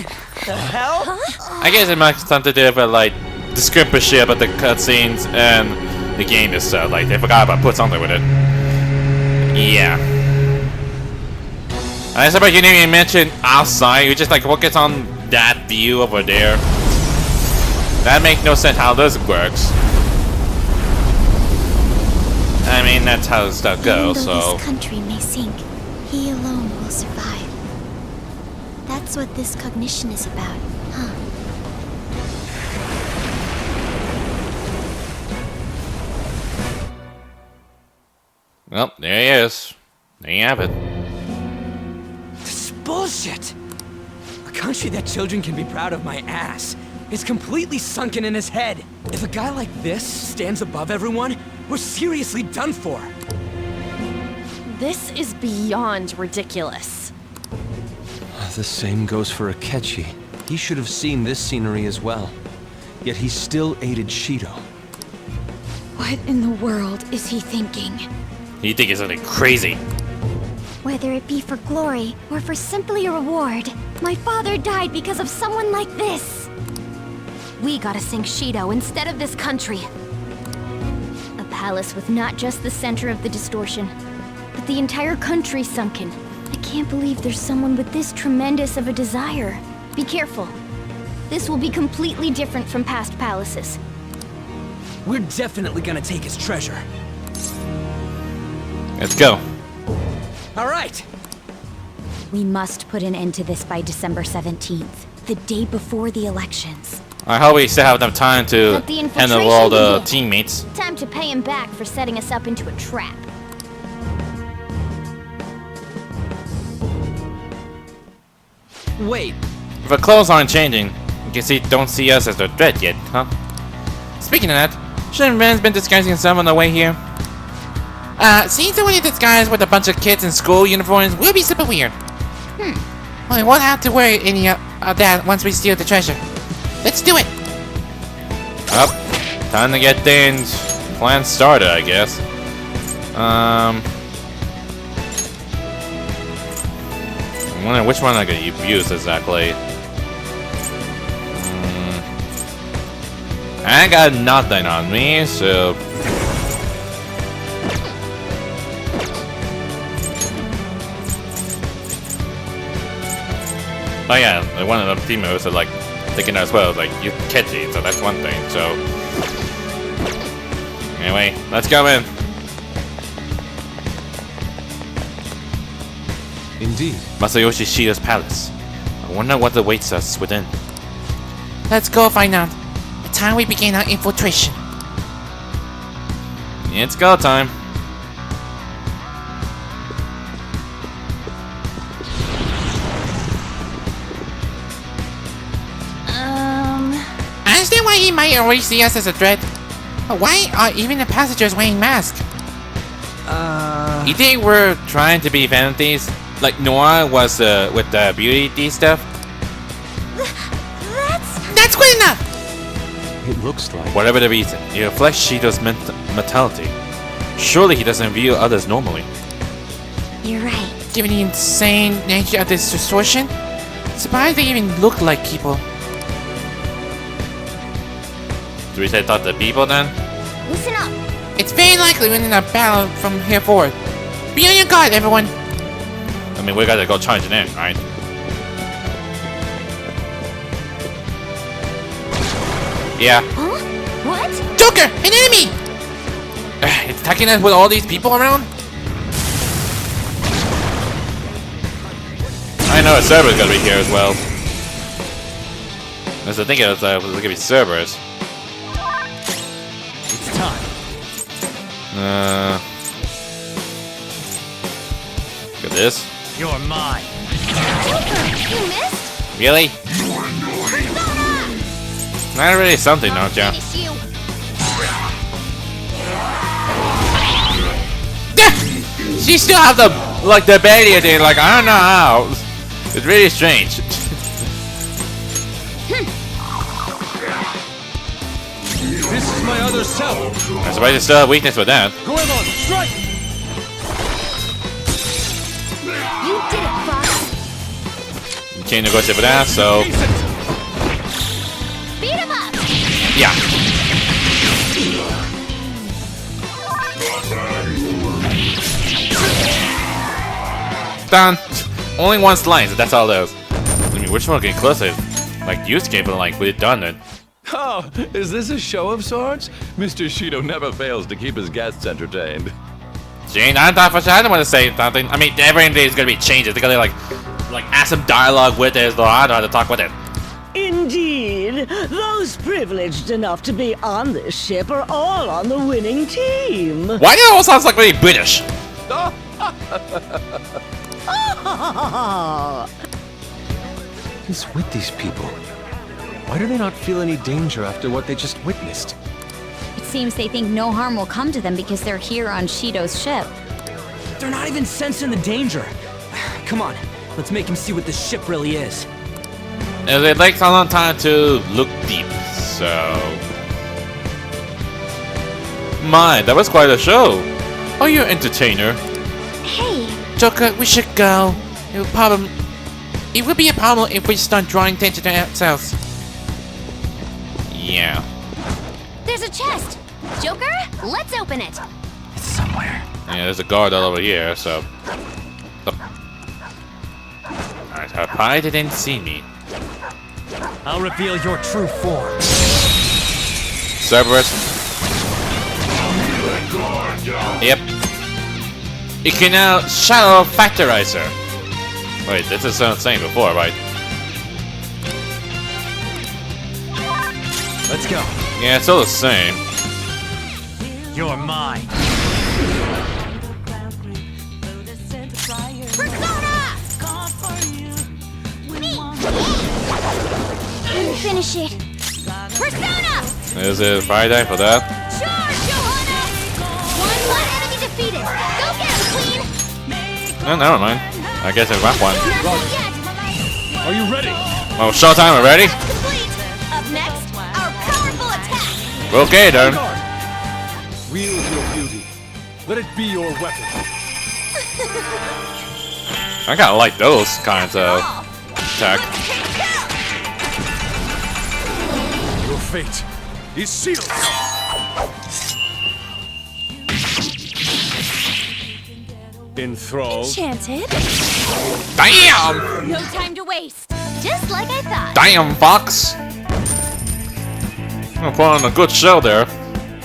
S7: The hell?
S1: I guess it might have something to do with like the script and shit about the cutscenes and the game itself. Like they forgot about put something with it. Yeah. I suppose you didn't even mention outside. You just like what gets on that view over there. That makes no sense how this works. I mean, that's how stuff goes.
S3: Even though
S1: So.
S3: this country may sink, he alone will survive. That's what this cognition is about, huh?
S1: Well, there he is. There you have it.
S7: This is bullshit! A country that children can be proud of my ass. is completely sunken in his head. If a guy like this stands above everyone, we're seriously done for.
S9: This is beyond ridiculous.
S10: The same goes for Akechi. He should have seen this scenery as well. Yet he still aided Shido.
S6: What in the world is he thinking?
S1: You think it's something crazy?
S3: Whether it be for glory or for simply a reward, my father died because of someone like this.
S19: We gotta sink Shido instead of this country.
S3: A palace with not just the center of the distortion, but the entire country sunken. I can't believe there's someone with this tremendous of a desire. Be careful. This will be completely different from past palaces.
S7: We're definitely gonna take his treasure.
S1: Let's go.
S7: All right.
S6: We must put an end to this by December 17th, the day before the elections.
S1: I hope we still have enough time to
S3: Let the
S1: handle all the
S3: infiltration
S1: teammates.
S3: Time to pay him back for setting us up into a trap.
S7: Wait.
S1: If our clothes aren't changing, you can see don't see us as a threat yet, huh? Speaking of that, shouldn't Ren's been disguising himself on the way here?
S5: Seeing someone in disguise with a bunch of kids in school uniforms will be super weird. Well, we won't have to worry any of that once we steal the treasure. Let's do it!
S1: Up. Time to get things plan started, I guess. I wonder which one I could use exactly. I got nothing on me, so. Oh yeah, like one of the team members are like thinking as well, like you catch it, so that's one thing. So anyway, let's go in.
S10: Indeed.
S1: Masayoshi Shido's palace. I wonder what awaits us within.
S5: Let's go find out. The time we begin our infiltration.
S1: It's go time.
S5: I understand why he might already see us as a threat. But why are even the passengers wearing masks?
S1: You think we're trying to be vanities? Like Noah was with the beauty thief stuff?
S5: That's good enough!
S10: It looks like...
S1: Whatever the reason, it reflects Shido's mentality. Surely he doesn't view others normally.
S6: You're right.
S5: Given the insane nature of this distortion, surprised they even look like people.
S1: Do we say talk to people then?
S3: Listen up.
S5: It's very likely we're in a battle from here forward. Be on your guard, everyone.
S1: I mean, we gotta go charging in, right? Yeah.
S3: Huh? What?
S5: Joker! An enemy!
S1: It's attacking us with all these people around? I know a server's gonna be here as well. That's the thing is, there's gonna be servers.
S7: It's time.
S1: Look at this.
S7: You're mine.
S3: Joker, you missed?
S1: Really? Not really something, don't ya?
S3: Finish you.
S1: She still have the the barrier thing. Like I don't know how. It's really strange.
S11: This is my other self.
S1: I suppose there's still a weakness with that.
S11: Goemon, strike!
S3: You did it, Fox.
S1: You can't negotiate with that, so
S3: Beat him up.
S1: yeah. Done. Only one slice, that's all those. I mean, which one getting closer? Like, you escaped, but like, we've done it.
S20: Oh, is this a show of sorts? Mr. Shido never fails to keep his guests entertained.
S1: Jane, I thought for sure I didn't want to say something. I mean, every day is gonna be changes. They're gonna like add some dialogue with it, so I don't have to talk with it.
S21: Indeed, those privileged enough to be on this ship are all on the winning team.
S1: Why do it all sounds like really British?
S10: Who's with these people? Why do they not feel any danger after what they just witnessed?
S6: It seems they think no harm will come to them because they're here on Shido's ship.
S7: They're not even sensing the danger. Come on, let's make him see what this ship really is.
S1: It takes a long time to look deep, so... My, that was quite a show. Oh, you're an entertainer.
S3: Hey.
S5: Joker, we should go. It would be a problem if we start drawing attention to ourselves.
S1: Yeah.
S19: There's a chest. Joker, let's open it.
S7: It's somewhere.
S1: Yeah, there's a guard all over here, so... Alright, I probably didn't see me.
S7: I'll reveal your true form.
S1: Cerberus. Yep. It can now Shadow Factorizer. Wait, this is the same before, right?
S7: Let's go.
S1: Yeah, it's still the same.
S7: You're mine.
S3: Finish it.
S19: Persona!
S1: Is it Friday for that?
S19: Charge, Johanna! One enemy defeated. Go get him, Queen!
S1: No, never mind. I guess I got one.
S20: Are you ready?
S1: Oh, showtime already?
S19: Complete. Up next, our powerful attack.
S1: Okay, then.
S20: Wield your beauty. Let it be your weapon.
S1: I kinda like those kinds of attack.
S20: Your fate is sealed. Enthralled.
S19: Enchanted.
S1: Damn!
S19: No time to waste. Just like I thought.
S1: Damn, Fox! I'm put on a good show there.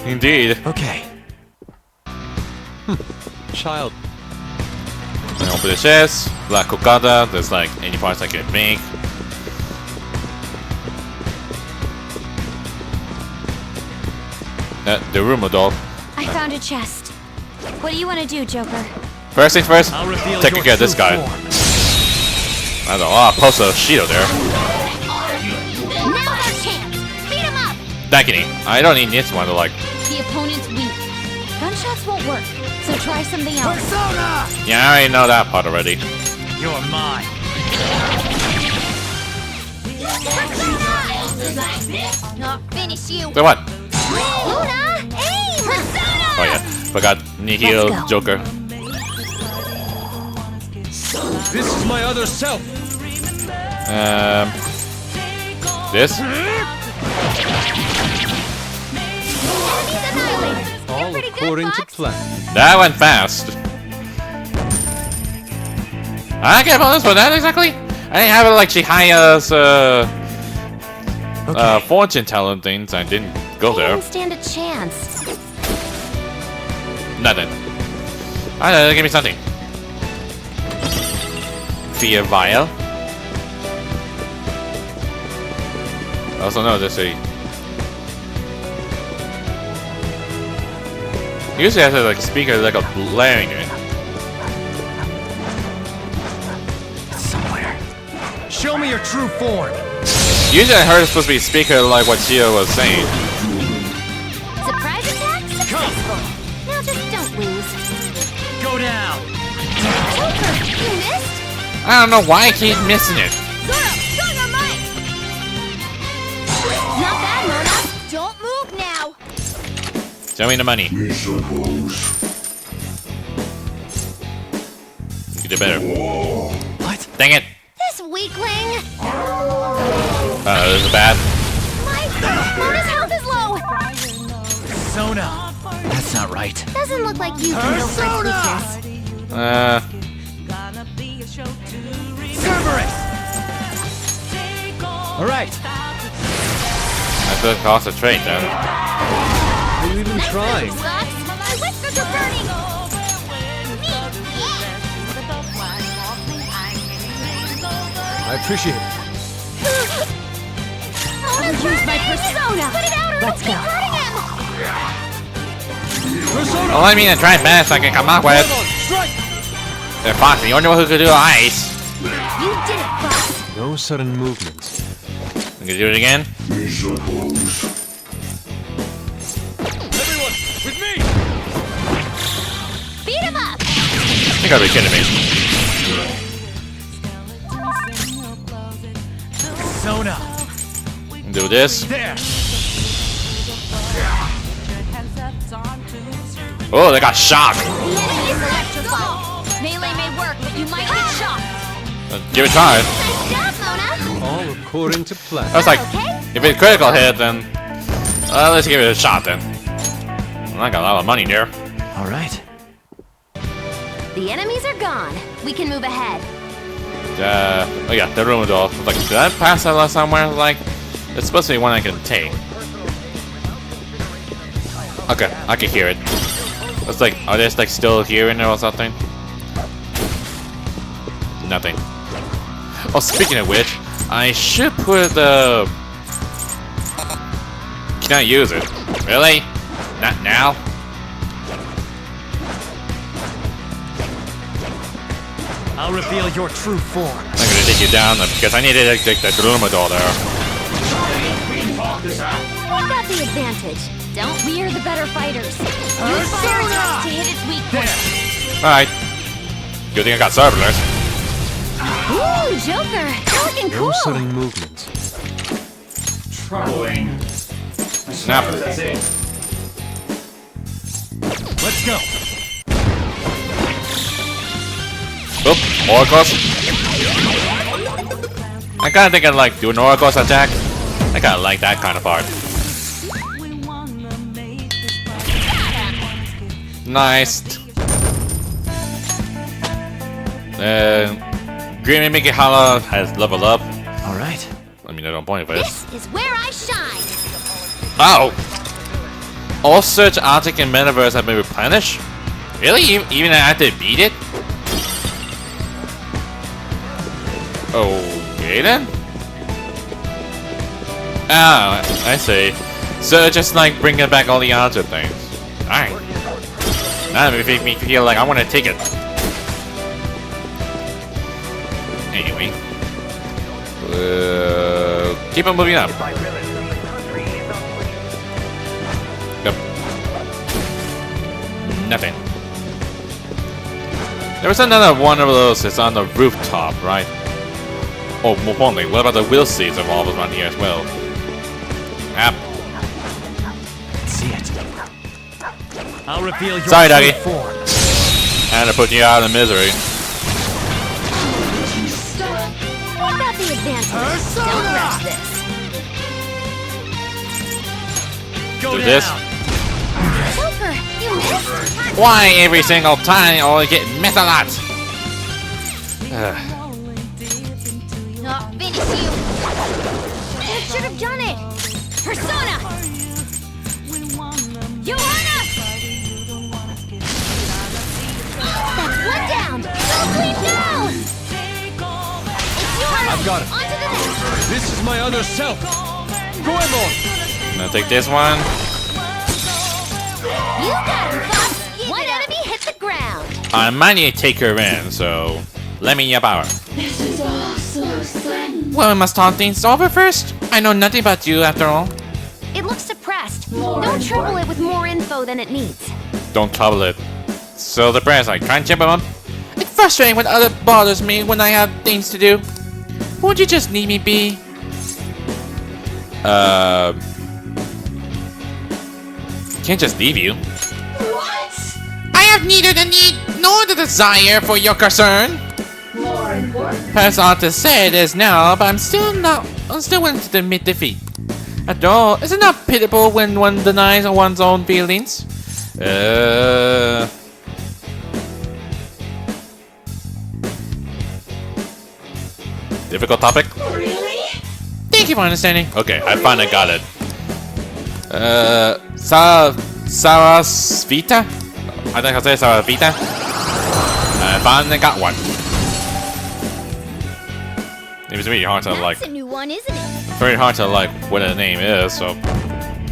S1: Indeed.
S10: Okay. Child.
S1: I open the chest. Black Kokada. There's like any parts I can make. The rumor doll.
S6: I found a chest. What do you want to do, Joker?
S1: First things first,
S7: I'll reveal
S1: taking
S7: your
S1: care of this
S7: true
S1: guy.
S7: form.
S1: There's a lot of posts of Shido there.
S19: Now's our chance. Beat him up.
S1: Daikini. I don't need this one to like.
S6: The opponent's weak. Gunshots won't work, so try something else.
S7: Persona!
S1: Yeah, I already know that part already.
S7: You're mine.
S19: Not finish you.
S1: So what?
S19: Luna, aim! Persona!
S1: Oh yeah, forgot Nihil
S19: Let's go.
S1: Joker.
S20: This is my other self.
S1: This?
S10: All according to plan.
S1: That went fast. I get bonus for that exactly. I didn't have it like Chihaya's fortune telling things. I didn't go
S19: I
S1: there.
S19: didn't stand a chance.
S1: Nothing. Alright, give me something. Fear Vial. I also know there's a... Usually I have like a speaker like a blaring it.
S7: Somewhere. Show me your true form.
S1: Usually I heard it's supposed to be a speaker like what Shido was saying.
S19: Surprise attack successful. Now just don't lose.
S7: Go down.
S19: Joker, you missed?
S1: I don't know why I keep missing it.
S19: Zoro, showing our might. Not bad, Mona. Don't move now.
S1: Show me the money. You did better.
S7: What?
S1: Dang it.
S19: This weakling.
S1: This is bad.
S19: Mona's health is low.
S7: Persona. That's not right.
S19: Doesn't look like you can go for its weakness.
S7: Cerberus. All right.
S1: That does cost a trade then.
S10: Are you even trying?
S19: My whiskers are burning.
S10: I appreciate it.
S19: I'll use my persona. Put it out or
S6: Let's
S19: it'll
S6: go.
S19: keep hurting him.
S1: Well, I mean, I tried best I can come up with. Fox, the only one who could do ice.
S19: You did it, Fox.
S10: No sudden movements.
S1: I'm gonna do it again.
S7: Everyone, with me!
S19: Beat him up!
S1: You gotta be kidding me.
S7: Sona.
S1: Do this.
S7: There.
S1: Oh, they got shocked.
S19: The enemy is electrified. Melee may work, but you might get shocked.
S1: Give it time.
S19: Nice job, Mona.
S10: All according to plan.
S1: I was like, if it's critical hit, then let's give it a shot then. I got a lot of money there.
S10: All right.
S9: The enemies are gone. We can move ahead.
S1: Oh yeah, the room door. Like, did I pass that last somewhere? Like, it's supposed to be one I can take. Okay, I can hear it. It's like, are they like still hearing it or something? Nothing. Oh, speaking of which, I should put the. Can I use it? Really? Not now?
S7: I'll reveal your true form.
S1: I'm gonna take you down because I need to take the Dromedar there.
S9: We've got the advantage. Don't we are the better fighters. Use fire attacks to hit its weak point.
S1: Alright. Good thing I got Cyberlers.
S9: Ooh, Joker! You're looking
S10: No
S9: cool!
S10: sudden movements.
S16: Troubling.
S1: Snap.
S7: Let's go.
S1: Oop, Oracles. I kinda think I'd like do an Oracles attack. I kinda like that kind of part. Nice. Green Mimic Hala has leveled up.
S10: Alright.
S1: I mean, I don't point for this.
S19: This is where I shine.
S1: Oh! All search Arctic and Metaverse have been replenished? Really? Even after they beat it? Okay then. Ah, I see. So just like bringing back all the answer things. Alright. Now it makes me feel like I want to take it. Anyway. Keep on moving up. Yep. Nothing. There was another one of those that's on the rooftop, right? Oh, more importantly, what about the wheel seats of all of them around here as well? App.
S7: See it. I'll reveal your
S1: Sorry, doggy.
S7: true form.
S1: And I put you out of misery.
S9: We've got the advantage. Don't rush this.
S7: Go
S1: Do this.
S19: Joker, you missed?
S1: Why every single time I always get missed a lot?
S19: Not finish you. You should have done it. Persona. Joanna. That's one down. Go clean now. It's yours.
S7: I've got it.
S19: On to the next.
S7: This is my other self. Go on.
S1: I'm gonna take this one.
S19: You got him, Fox. One enemy hit the ground.
S1: I might need to take her in, so let me your power.
S19: This is all so sudden.
S5: Well, we must talk things over first. I know nothing about you, after all.
S9: It looks suppressed. Don't trouble it with more info than it needs.
S1: Don't trouble it. So the press, I can't jump on.
S5: It's frustrating when other bothers me when I have things to do. Won't you just leave me be?
S1: Can't just leave you.
S19: What?
S5: I have neither the need nor the desire for your concern.
S19: More important.
S5: Perhaps ought to say it is now, but I'm still willing to admit defeat. After all, is it not pitiable when one denies one's own feelings?
S1: Difficult topic?
S19: Really?
S5: Thank you for understanding.
S1: Okay, I finally got it. Sarasvita? I think I'll say Sarasvita. I finally got one. It was really hard to like.
S19: That's a new one, isn't it?
S1: Very hard to like what the name is, so.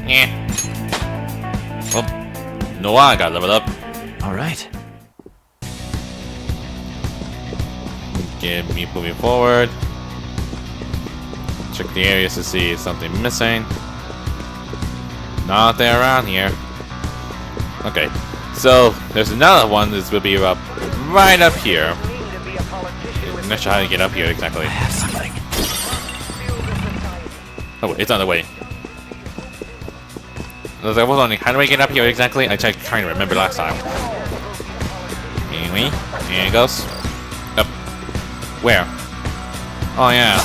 S1: Yeah. Well, Noah got leveled up.
S10: Alright.
S1: Get me moving forward. Check the areas to see if something missing. Not there around here. Okay, so there's another one that will be up right up here. I'm not sure how to get up here exactly. I have something. Oh, it's on the way. I was wondering, how do I get up here exactly? I tried trying to remember last time. Anyway, here it goes. Up. Where? Oh yeah.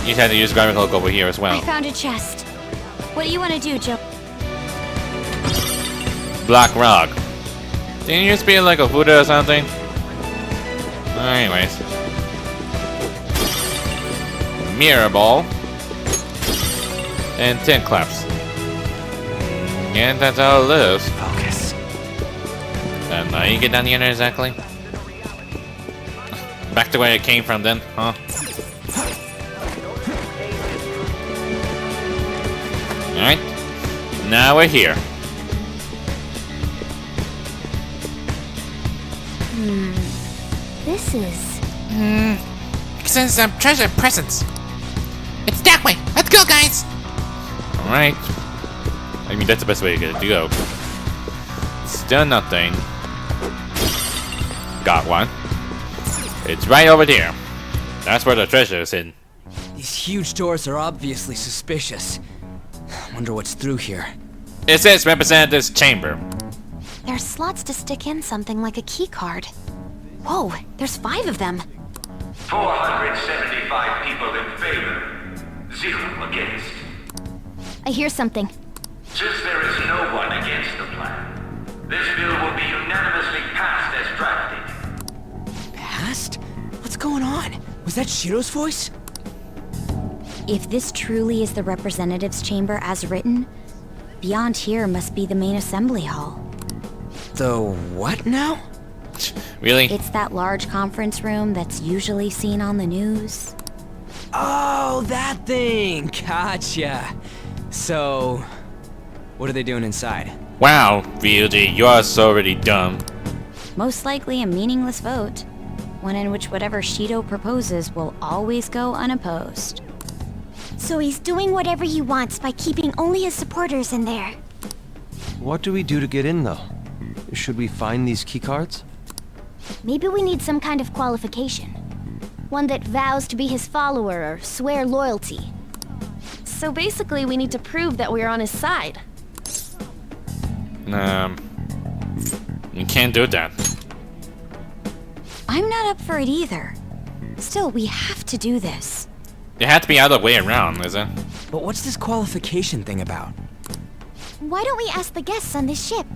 S1: You had to use gravity cloak over here as well.
S6: I found a chest. What do you want to do, Joe?
S1: Black rock. Didn't you used to be like a Buddha or something? Anyways. Mirror ball. And 10 claps. And that's how it is.
S7: Focus.
S1: And now you get down the end exactly. Back to where it came from then, huh? Alright. Now we're here.
S3: This is...
S5: Since treasure presents. It's that way. Let's go, guys.
S1: Alright. I mean, that's the best way to get it to go. Still nothing. Got one. It's right over there. That's where the treasure is hidden.
S7: These huge doors are obviously suspicious. Wonder what's through here.
S1: It says Representative's Chamber.
S9: There are slots to stick in something like a key card. Whoa, there's 5 of them.
S16: 475 people in favor, 0 against.
S3: I hear something.
S16: Since there is no one against the plan, this bill will be unanimously passed as drafted.
S7: Passed? What's going on? Was that Shido's voice?
S6: If this truly is the representatives' chamber as written, beyond here must be the main assembly hall.
S7: The what now?
S1: Really?
S6: It's that large conference room that's usually seen on the news.
S7: Oh, that thing! Gotcha. So, what are they doing inside?
S1: Wow, VLG, you are so already dumb.
S6: Most likely a meaningless vote. One in which whatever Shido proposes will always go unopposed.
S19: So he's doing whatever he wants by keeping only his supporters in there.
S10: What do we do to get in, though? Should we find these keycards?
S3: Maybe we need some kind of qualification. One that vows to be his follower or swear loyalty.
S9: So basically, we need to prove that we're on his side.
S1: You can't do that.
S6: I'm not up for it either. Still, we have to do this.
S1: It had to be other way around, is it?
S7: But what's this qualification thing about?
S19: Why don't we ask the guests on this ship?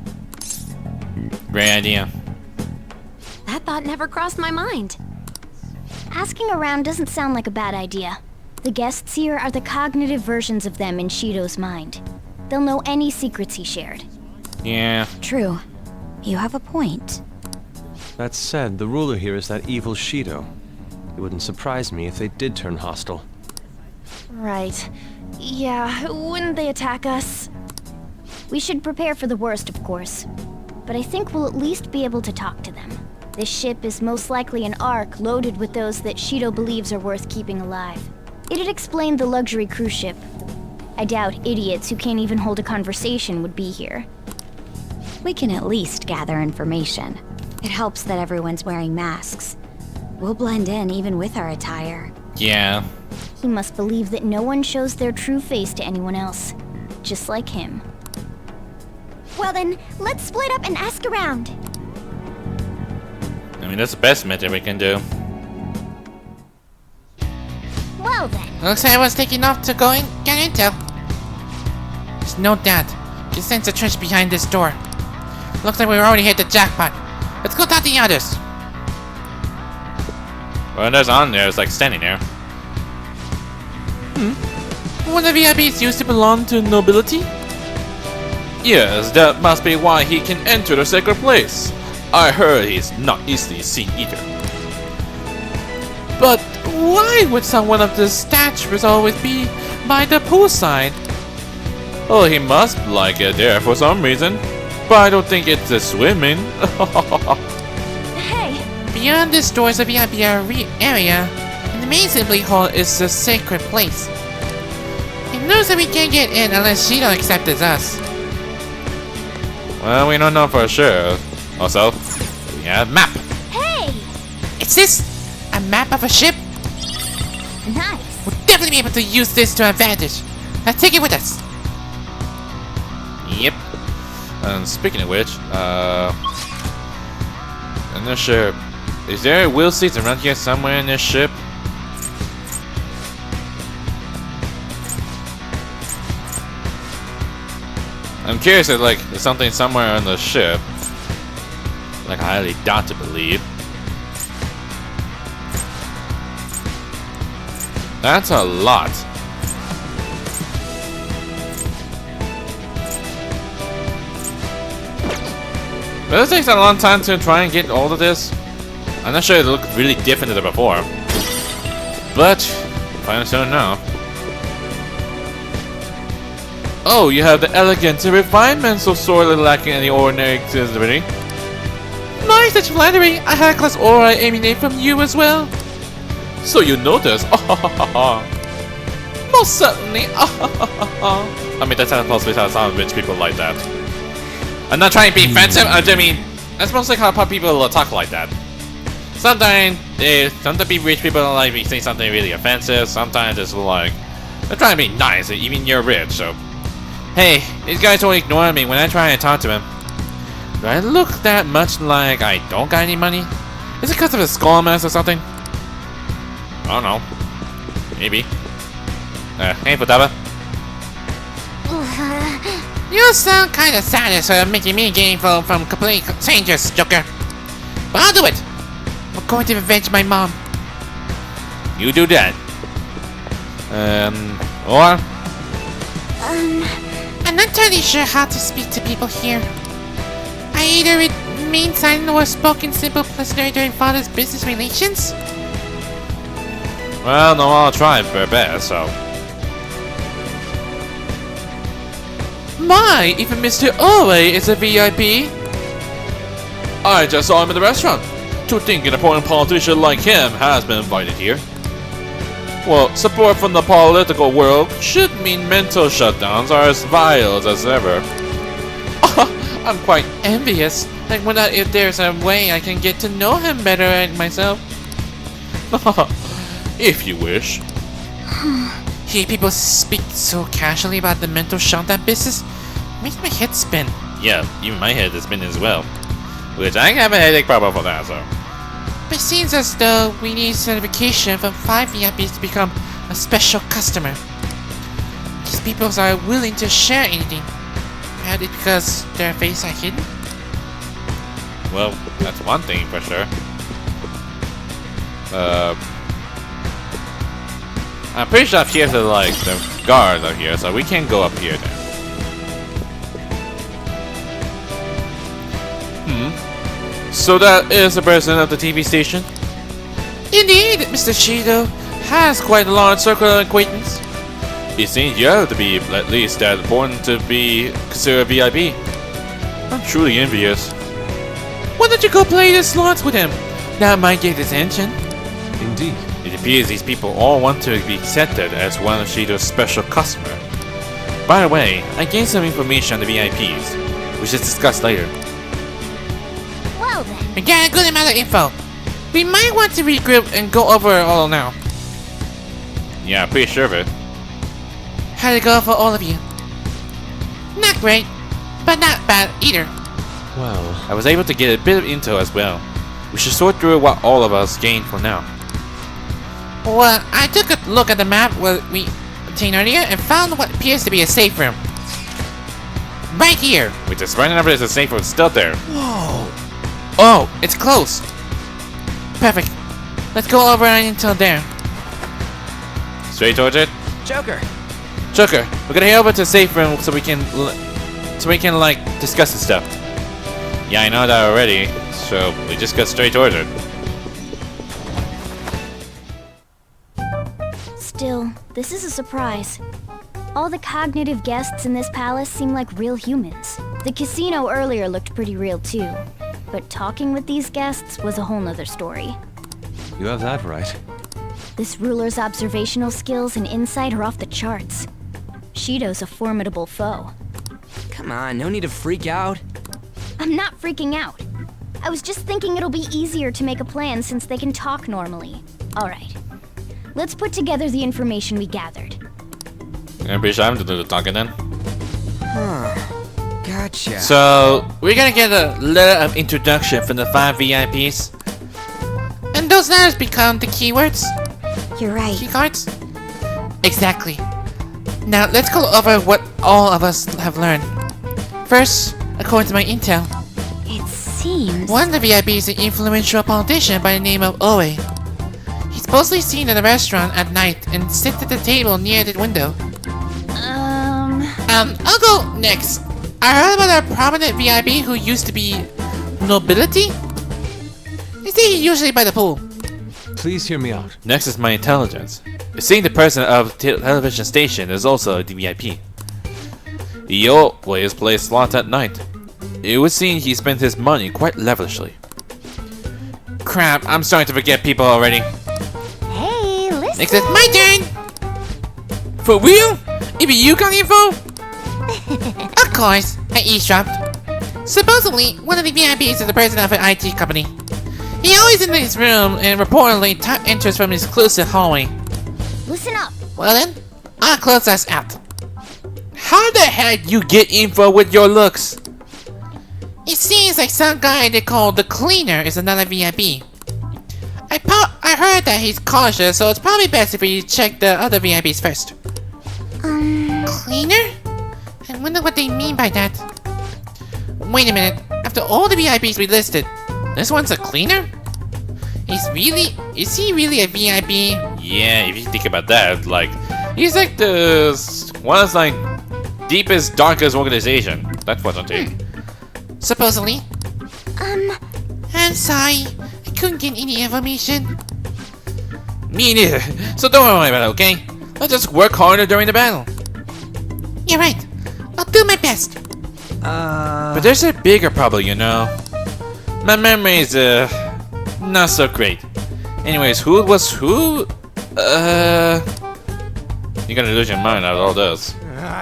S1: Great idea.
S9: That thought never crossed my mind.
S3: Asking around doesn't sound like a bad idea. The guests here are the cognitive versions of them in Shido's mind. They'll know any secrets he shared.
S1: Yeah.
S6: True. You have a point.
S10: That said, the ruler here is that evil Shido. It wouldn't surprise me if they did turn hostile.
S9: Right. Yeah, wouldn't they attack us?
S3: We should prepare for the worst, of course. But I think we'll at least be able to talk to them. This ship is most likely an ark loaded with those that Shido believes are worth keeping alive. It'd explain the luxury cruise ship. I doubt idiots who can't even hold a conversation would be here.
S6: We can at least gather information. It helps that everyone's wearing masks. We'll blend in even with our attire.
S1: Yeah.
S3: He must believe that no one shows their true face to anyone else. Just like him.
S19: Well then, let's split up and ask around.
S1: I mean, that's the best method we can do.
S19: Well then.
S5: Looks like everyone's taking off to go and get intel. There's no doubt. You sense the treasure behind this door. Looks like we already hit the jackpot. Let's go talk to the others.
S1: Well, there's on there. It's like standing there.
S5: One of the VIPs used to belong to nobility?
S1: Yes, that must be why he can enter the sacred place. I heard he's not easily seen either.
S5: But why would someone of this stature always be by the poolside?
S1: Oh, he must like it there for some reason. But I don't think it's the swimming.
S9: Hey!
S5: Beyond this door is a VIP area, and the main assembly hall is the sacred place. News that we can't get in unless Shido accepts us.
S1: Well, we don't know for sure. Also, we have a map.
S3: Hey!
S5: Is this a map of a ship?
S3: Nice.
S5: We'll definitely be able to use this to our advantage. Let's take it with us.
S1: Yep. And speaking of which, I'm not sure. Is there a wheel seats around here somewhere in this ship? I'm curious if like there's something somewhere on the ship. Like I highly doubt to believe. That's a lot. But it takes a long time to try and get all of this. I'm not sure it looked really different than before. But find soon now. Oh, you have the elegance and refinement so sorely lacking any ordinary accessibility.
S5: My such flattery! I had a class aura emanate from you as well.
S1: So you notice?
S5: Most certainly.
S1: I mean, that's supposed to sound rich people like that. I'm not trying to be offensive. I mean, that's mostly how people talk like that. Sometimes be rich people don't like me saying something really offensive. Sometimes it's like they're trying to be nice, even you're rich. So, hey, these guys don't ignore me when I try and talk to them. Do I look that much like I don't got any money? Is it because of the skull mask or something? I don't know. Maybe. Hey, Futaba.
S5: You sound kinda sad for making me gain from complete strangers, Joker. But I'll do it! I'm going to avenge my mom.
S1: You do that. Or?
S5: I'm not entirely sure how to speak to people here. I either remain silent or spoken simple pleasantry during father's business relations.
S1: Well, no, I'll try for best, so.
S5: My, even Mr. Owe is a VIP.
S1: I just saw him in the restaurant. To think an important politician like him has been invited here. Well, support from the political world should mean mental shutdowns are as vile as ever.
S5: I'm quite envious. I wonder if there's a way I can get to know him better myself.
S1: If you wish.
S5: Hear people speak so casually about the mental shutdown business makes my head spin.
S1: Yeah, even my head is spinning as well. Which I have a headache problem for that, so.
S5: But it seems as though we need certification from 5 VIPs to become a special customer. These people are willing to share anything. Perhaps it's because their faces are hidden?
S1: Well, that's one thing for sure. I'm pretty sure up here to like the guard up here, so we can go up here then. So that is the president of the TV station?
S5: Indeed, Mr. Shido has quite a large circle of acquaintance.
S1: It seems you have to be at least that important to be considered a VIP. I'm truly envious.
S5: Why don't you go play the slots with him? That might get his attention.
S10: Indeed.
S1: It appears these people all want to be accepted as one of Shido's special customers. By the way, I gained some information on the VIPs, which is discussed later.
S3: Well then.
S5: We got a good amount of info. We might want to regroup and go over it all now.
S1: Yeah, pretty sure of it.
S5: How'd it go for all of you? Not great, but not bad either.
S10: Well,
S1: I was able to get a bit of intel as well. We should sort through what all of us gained for now.
S5: Well, I took a look at the map we obtained earlier and found what appears to be a safe room. Right here.
S1: Which is right enough, there's a safe room still there.
S5: Whoa. Oh, it's close. Perfect. Let's go over until there.
S1: Straight towards it?
S15: Joker.
S1: Joker, we're gonna head over to the safe room so we can like discuss this stuff. Yeah, I know that already. So we just go straight towards it.
S3: Still, this is a surprise. All the cognitive guests in this palace seem like real humans. The casino earlier looked pretty real too. But talking with these guests was a whole nother story.
S10: You have that right.
S3: This ruler's observational skills and insight are off the charts. Shido's a formidable foe.
S7: Come on, no need to freak out.
S3: I'm not freaking out. I was just thinking it'll be easier to make a plan since they can talk normally. Alright. Let's put together the information we gathered.
S1: I'm pretty sure I'm to do the talking then.
S7: Huh. Gotcha.
S1: So, we're gonna get a letter of introduction from the 5 VIPs.
S5: And those letters become the keywords?
S6: You're right.
S5: Keycards? Exactly. Now, let's go over what all of us have learned. First, according to my intel,
S6: it seems
S5: one of the VIPs is an influential politician by the name of Oe. He's supposedly seen at a restaurant at night and sits at the table near the window. I'll go next. I heard about a prominent VIP who used to be nobility. They say he's usually by the pool.
S10: Please hear me out.
S1: Next is my intelligence. Seeing the president of the television station is also a VIP. He always plays slots at night. It would seem he spent his money quite lavishly. Crap, I'm starting to forget people already.
S3: Hey, listen.
S5: Next is my turn. For real? Even you got info? Of course, I eavesdropped. Supposedly, one of the VIPs is the president of an IT company. He always in his room and reportedly enters from his exclusive hallway.
S3: Listen up.
S5: Well then, I'll close us out.
S1: How the heck you get info with your looks?
S5: It seems like some guy they call the cleaner is another VIP. I heard that he's cautious, so it's probably best if we check the other VIPs first. Cleaner? I wonder what they mean by that. Wait a minute. After all the VIPs we listed, this one's a cleaner? Is he really a VIP?
S1: Yeah, if you think about that, like, he's like the one of like deepest, darkest organization. That's what I'm saying.
S5: Supposedly. I'm sorry. I couldn't get any information.
S1: Me neither. So don't worry about it, okay? Let's just work harder during the battle.
S5: You're right. I'll do my best.
S1: But there's a bigger problem, you know. My memory is not so great. Anyways, who was who? You're gonna lose your mind out of all those.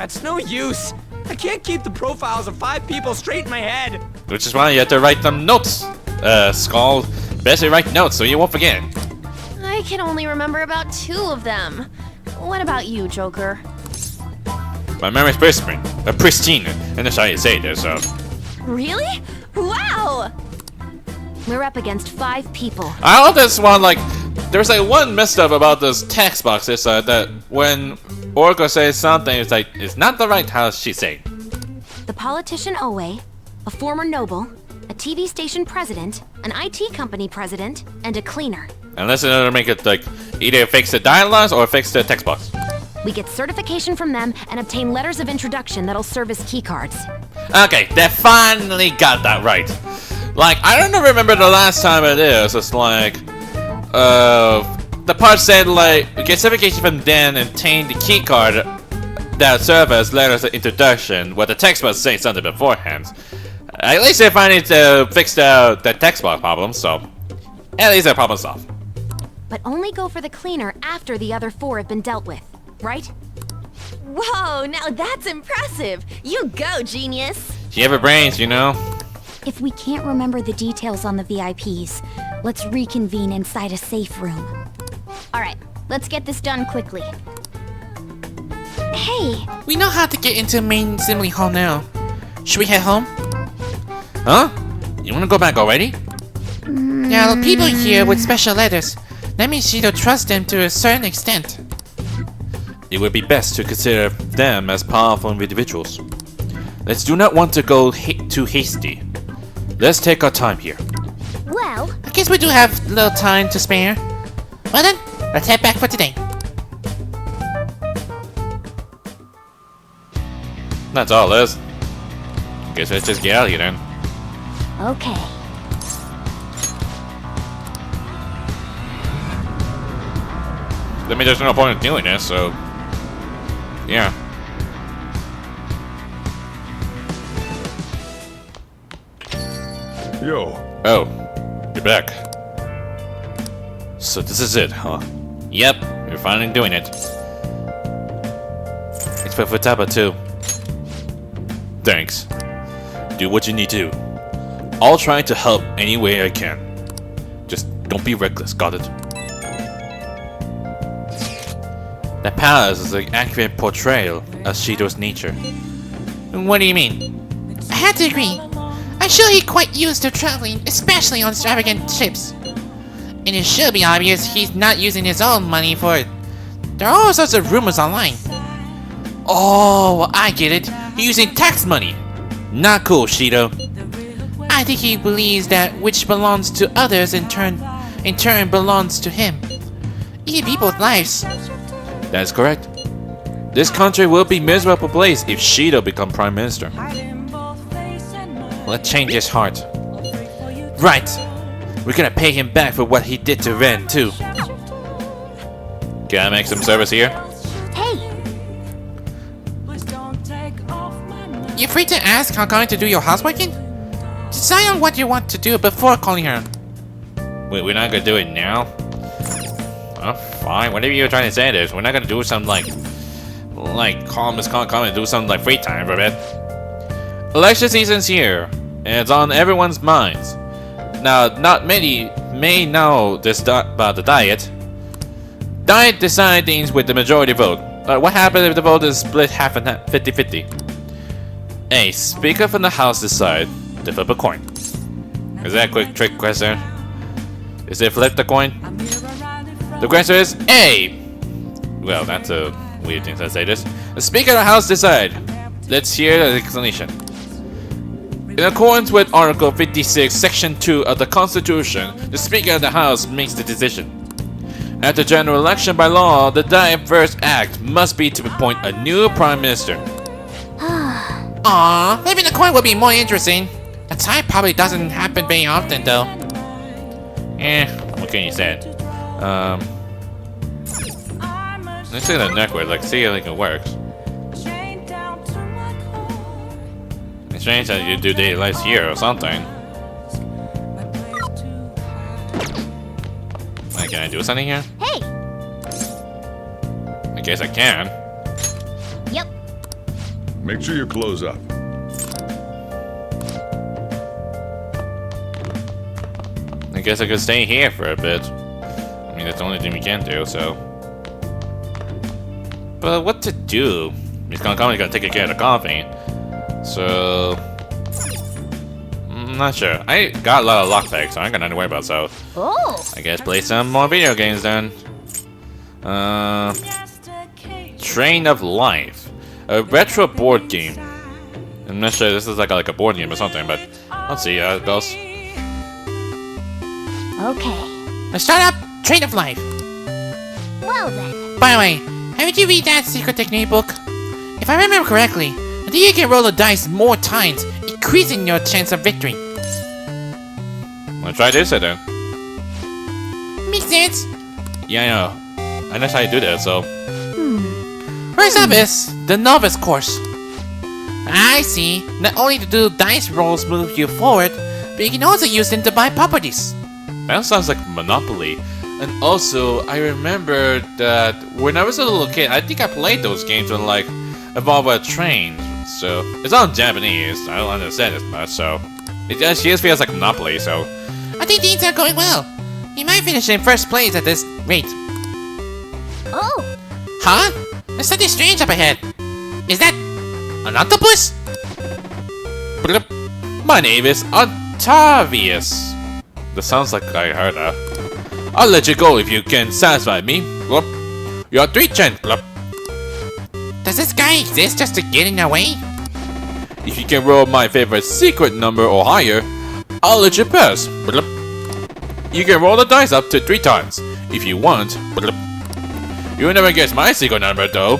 S7: It's no use. I can't keep the profiles of 5 people straight in my head.
S1: Which is why you have to write them notes. Skull, best write notes so you won't forget.
S9: I can only remember about 2 of them. What about you, Joker?
S1: My memory's pristine, and that's how you say it, so.
S9: Really? Wow! We're up against 5 people.
S1: I love this one, like, there's like one messed up about those text boxes that when Orko says something, it's like, it's not the right how she say.
S9: The politician Oe, a former noble, a TV station president, an IT company president, and a cleaner.
S1: Unless in order to make it like, either fix the dialogues or fix the text box.
S9: We get certification from them and obtain letters of introduction that'll serve as keycards.
S1: Okay, they finally got that right. Like, I don't remember the last time it is. It's like, the part said like, get certification from them and obtain the keycard that serve as letters of introduction, where the text box saying something beforehand. At least they finally fixed the text box problem, so at least that problem solved.
S9: But only go for the cleaner after the other 4 have been dealt with, right? Whoa, now that's impressive! You go, genius!
S1: You have a brains, you know?
S6: If we can't remember the details on the VIPs, let's reconvene inside a safe room.
S3: Alright, let's get this done quickly.
S6: Hey!
S5: We know how to get into main assembly hall now. Should we head home?
S1: Huh? You wanna go back already?
S5: There are people here with special letters. That means Shido trusts them to a certain extent.
S1: It would be best to consider them as powerful individuals. Let's do not want to go too hasty. Let's take our time here.
S3: Well,
S5: I guess we do have a little time to spare. Well then, let's head back for today.
S1: That's all, Liz. Guess let's just get out of here then.
S3: okay.
S1: I mean, there's no point in doing this, so... yeah.
S2: Yo.
S1: Oh, you're back. So this is it, huh? Yep, you're finally doing it. Thanks for Futaba too. Thanks. Do what you need to. I'll try to help any way I can. Just don't be reckless, got it? The palace is an accurate portrayal of Shido's nature.
S5: What do you mean? I have to agree. I'm sure he's quite used to traveling, especially on extravagant ships. And it should be obvious he's not using his own money for it. There are all sorts of rumors online.
S1: Oh, I get it. He's using tax money. Not cool, Shido.
S5: I think he believes that which belongs to others in turn belongs to him. Even people's lives.
S1: That's correct. This country will be a miserable place if Shido becomes Prime Minister.
S5: Let's change his heart.
S1: Right. We're gonna pay him back for what he did to Ren, too. Can I make some service here?
S3: Hey!
S5: You're free to ask how going to do your houseworking? Decide on what you want to do before calling her.
S1: Wait, we're not gonna do it now? Oh, fine. Whatever you're trying to say is, we're not gonna do something like calm and do something like free time for a bit. Election season's here, and it's on everyone's minds. Now, not many may know this about the diet. Diet decide things with the majority vote. What happens if the vote is split half and half, 50-50? A speaker from the house decide to flip a coin. Is that a quick trick question? Is it flip the coin? The answer is A! Well, that's a weird thing to say this. The Speaker of the House decide. Let's hear the explanation. In accordance with Article 56, Section 2 of the Constitution, the Speaker of the House makes the decision. At the general election by law, the first act must be to appoint a new Prime Minister.
S5: Aww, flipping the coin would be more interesting. The type probably doesn't happen very often, though.
S1: What can you say? Let's see the network, see if it works. It's strange that you do daylight here or something. Can I do something here?
S3: Hey!
S1: I guess I can.
S3: Yep.
S2: Make sure you close up.
S1: I guess I could stay here for a bit. I mean, that's the only thing we can do, so. But what to do? Miss Konkomi's gonna take care of the coffee. So. I'm not sure. I got a lot of lockpicks, so I ain't got nothing to worry about, so.
S3: Oh!
S1: I guess play some more video games then. Train of Life. A retro board game. I'm not sure this is like a board game or something, but let's see how it goes.
S3: Okay.
S5: Let's start up Train of Life.
S3: Well then.
S5: By the way, haven't you read that secret technique book? If I remember correctly, I think you can roll the dice more times, increasing your chance of victory.
S1: Wanna try this then?
S5: Makes sense.
S1: Yeah, I know. I know how you do that, so.
S5: First up is the novice course. I see. Not only do dice rolls move you forward, but you can also use them to buy properties.
S1: That sounds like Monopoly. And also, I remember that when I was a little kid, I think I played those games on involve a train. So it's all in Japanese. I don't understand as much, so it just feels like Monopoly. So
S5: I think things are going well. You might finish in first place at this rate.
S3: Oh.
S5: Huh? There's something strange up ahead. Is that an octopus?
S1: My name is Octavius. That sounds like I heard that. I'll let you go if you can satisfy me. You're 3 cents.
S5: Does this guy exist just to get in our way?
S1: If you can roll my favorite secret number or higher, I'll let you pass. You can roll the dice up to 3 times if you want. You'll never guess my secret number though.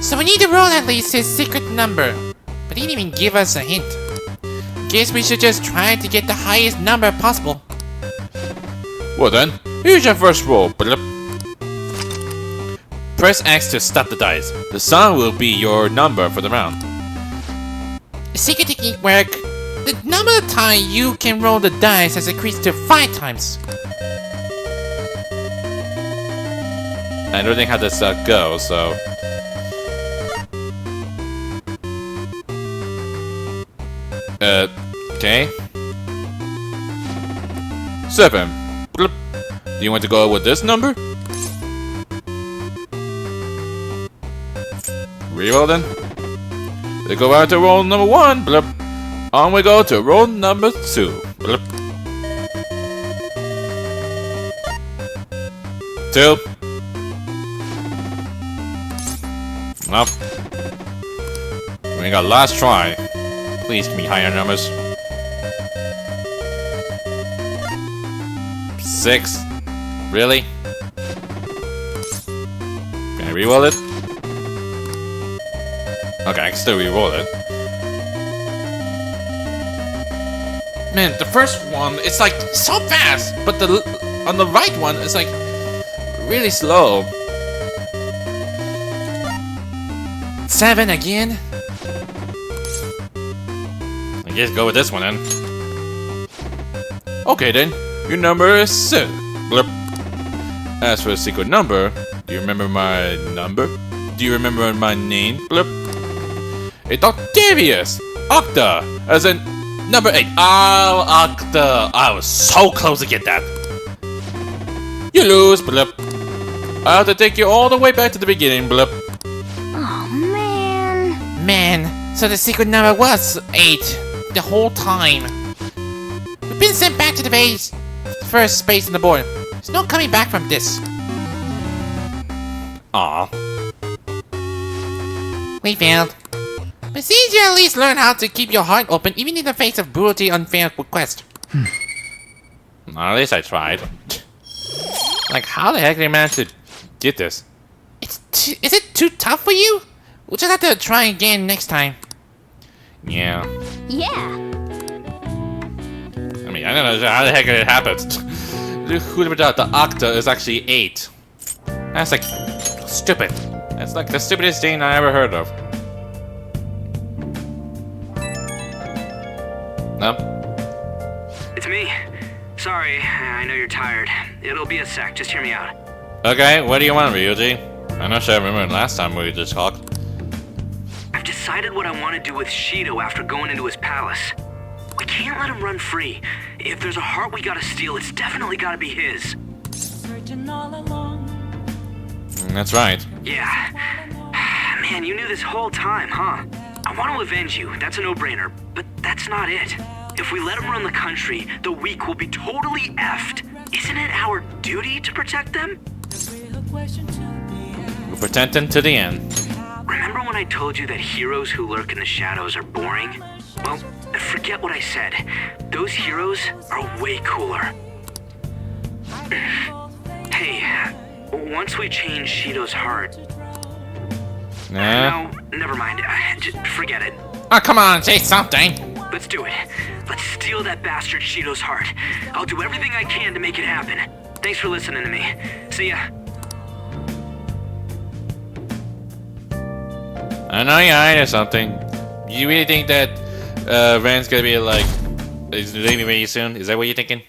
S5: So we need to roll at least his secret number, but he didn't even give us a hint. Guess we should just try to get the highest number possible.
S1: Well then, here's your first roll. Press X to stop the dice. The sound will be your number for the round.
S5: The secret technique work. The number of times you can roll the dice has increased to 5 times.
S1: I don't think how this goes, so. Okay. 7. Bloop. Do you want to go with this number? Reroll then. They go out to roll number 1. Bloop. On we go to roll number 2. Bloop. 2. Nope. We got last try. Please give me higher numbers. 6. Really? Can I reroll it? Okay, I can still reroll it. Man, the first one, it's like so fast, but on the right one, it's like really slow. 7 again? I guess go with this one then. Okay then, your number is 7. Blip. As for the secret number, do you remember my number? Do you remember my name? Blip. It's Octavius! Octa! As in number 8. Oh, Octa! I was so close to get that. You lose, Blip. I have to take you all the way back to the beginning, Blip.
S3: Oh, man.
S5: Man, so the secret number was 8 the whole time. We've been sent back to the base. First space on the board. There's no coming back from this.
S1: Aw.
S5: We failed. But since you at least learn how to keep your heart open even in the face of brutally unfair request.
S1: At least I tried. Like, how the heck did they manage to get this?
S5: Is it too tough for you? We'll just have to try again next time.
S1: Yeah.
S3: Yeah.
S1: I mean, I don't know how the heck it happened. Who'd have thought the Octa is actually 8? That's like stupid. That's like the stupidest thing I ever heard of. No?
S7: It's me. Sorry, I know you're tired. It'll be a sec, just hear me out.
S1: Okay, what do you want, Ryuji? I'm not sure I remember last time we just talked.
S7: I've decided what I want to do with Shido after going into his palace. We can't let him run free. If there's a heart we gotta steal, it's definitely gotta be his.
S1: That's right.
S7: Yeah. Man, you knew this whole time, huh? I want to avenge you, that's a no-brainer, but that's not it. If we let him run the country, the weak will be totally effed. Isn't it our duty to protect them?
S1: We'll protect them to the end.
S7: Remember when I told you that heroes who lurk in the shadows are boring? Well, forget what I said. Those heroes are way cooler. Hey, once we change Shido's heart... No, never mind. Just forget it.
S5: Oh, come on, say something.
S7: Let's do it. Let's steal that bastard Shido's heart. I'll do everything I can to make it happen. Thanks for listening to me. See ya.
S1: I know you're hiding or something. You really think that Ren's gonna be like, is leaving very soon? Is that what you're thinking?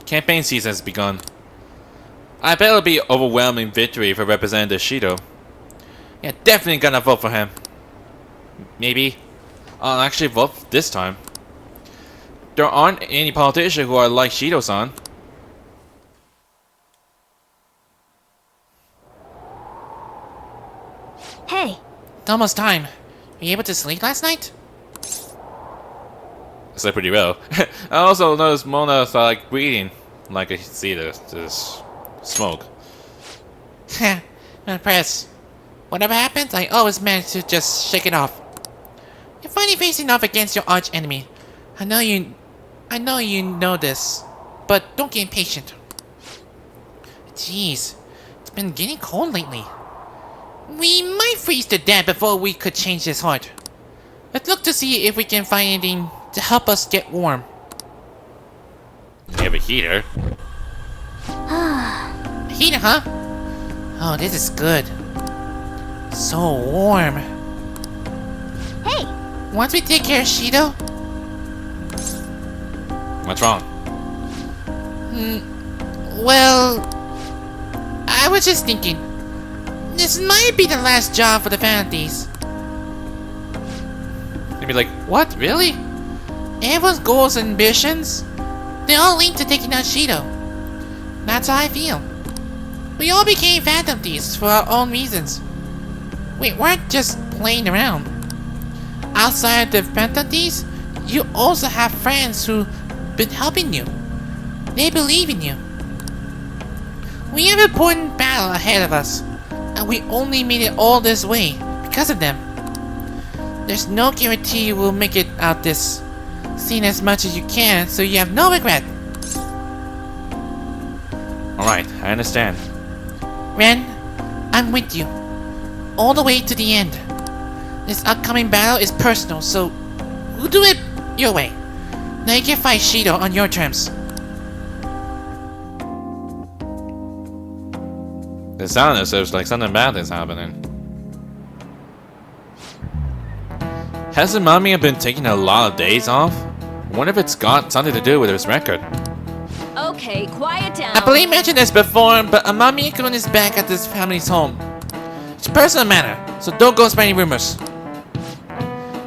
S1: Campaign season has begun. I bet it'll be overwhelming victory for Representative Shido. Yeah, definitely gonna vote for him. Maybe I'll actually vote this time. There aren't any politicians who are like Shido-san.
S3: Hey.
S5: It's almost time. Were you able to sleep last night?
S1: I slept pretty well. I also noticed Mona's like breathing. Like I see this smoke.
S5: Heh, I'm impressed. Whatever happens, I always manage to just shake it off. You're finally facing off against your arch enemy. I know you know this, but don't get impatient. Jeez, it's been getting cold lately. We might freeze to death before we could change this heart. Let's look to see if we can find anything to help us get warm.
S1: You have a heater.
S5: A heater, huh? Oh, this is good. So warm.
S3: Hey!
S5: Once we take care of Shido...
S1: What's wrong?
S5: Well... I was just thinking... This might be the last job for the Phantom Thieves. They'd be like, what, really? Everyone's goals and ambitions, they all lead to taking out Shido. That's how I feel. We all became Phantom Thieves for our own reasons. We weren't just playing around. Outside the Phantom Thieves, you also have friends who've been helping you. They believe in you. We have an important battle ahead of us, and we only made it all this way because of them. There's no guarantee you will make it out this. Seen as much as you can, so you have no regret.
S1: Alright, I understand.
S5: Ren, I'm with you. All the way to the end. This upcoming battle is personal, so we'll do it your way. Now you can fight Shido on your terms.
S1: It sounded as if like something bad is happening. Has the mummy been taking a lot of days off? I wonder if it's got something to do with his record.
S9: Okay, quiet down.
S5: I believe I mentioned this before, but Amami-kun is back at this family's home. It's a personal matter, so don't go spreading rumors.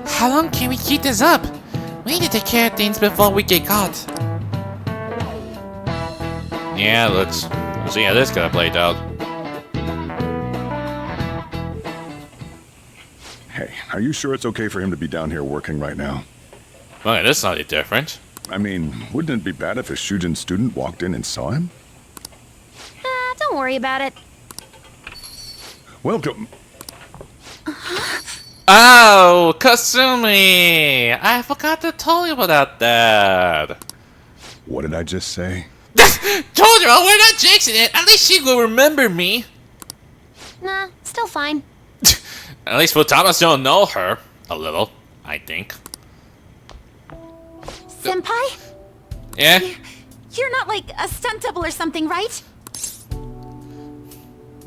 S5: How long can we keep this up? We need to take care of things before we get caught.
S1: Yeah, let's see how this could have played out.
S4: Hey, are you sure it's okay for him to be down here working right now?
S1: Okay, this is slightly different.
S4: I mean, wouldn't it be bad if a Shujin student walked in and saw him?
S9: Don't worry about it.
S4: Welcome.
S1: Oh, Kasumi! I forgot to tell you about that.
S4: What did I just say?
S5: Told her, we're not jinxing it. At least she will remember me.
S9: Nah, still fine.
S1: At least Futaba still know her. A little, I think.
S9: Senpai?
S1: Yeah?
S9: You're not like a stunt double or something, right?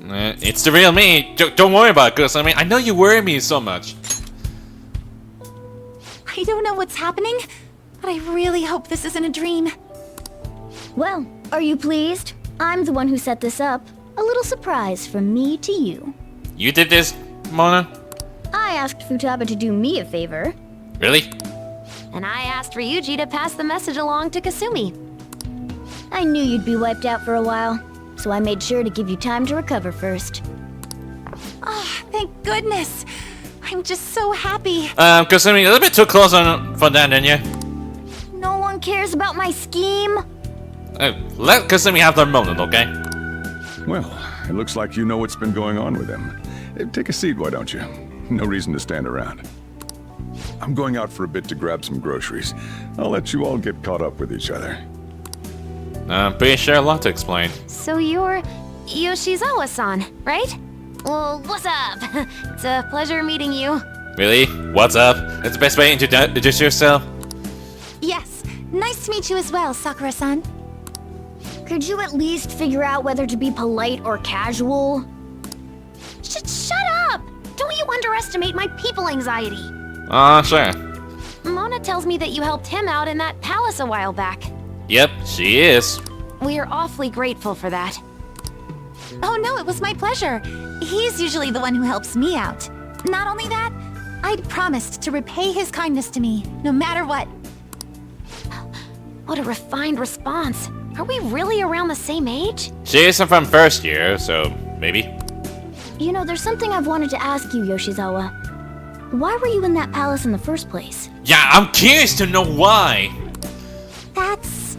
S1: It's the real me. Don't worry about it, Kasumi. I know you worry me so much.
S9: I don't know what's happening, but I really hope this isn't a dream.
S3: Well, are you pleased? I'm the one who set this up. A little surprise from me to you.
S1: You did this, Mona?
S3: I asked Futaba to do me a favor.
S1: Really?
S9: And I asked Ryuji to pass the message along to Kasumi.
S3: I knew you'd be wiped out for a while, so I made sure to give you time to recover first.
S9: Oh, thank goodness. I'm just so happy.
S1: Kasumi, a little bit too close for that, didn't you?
S3: No one cares about my scheme.
S1: Let Kasumi have their moment, okay?
S4: Well, it looks like you know what's been going on with him. Take a seat, why don't you? No reason to stand around. I'm going out for a bit to grab some groceries. I'll let you all get caught up with each other.
S1: I'm pretty sure a lot to explain.
S9: So you're Yoshizawa-san, right? Well, what's up? It's a pleasure meeting you.
S1: Really? What's up? That's the best way to introduce yourself?
S9: Yes, nice to meet you as well, Sakura-san.
S3: Could you at least figure out whether to be polite or casual?
S9: Shut up! Don't you underestimate my people anxiety.
S1: Sure.
S9: Mona tells me that you helped him out in that palace a while back.
S1: Yep, she is.
S9: We're awfully grateful for that. Oh no, it was my pleasure. He's usually the one who helps me out. Not only that, I'd promised to repay his kindness to me, no matter what. What a refined response. Are we really around the same age?
S1: She isn't from first year, so maybe.
S3: You know, there's something I've wanted to ask you, Yoshizawa. Why were you in that palace in the first place?
S1: Yeah, I'm curious to know why.
S9: That's...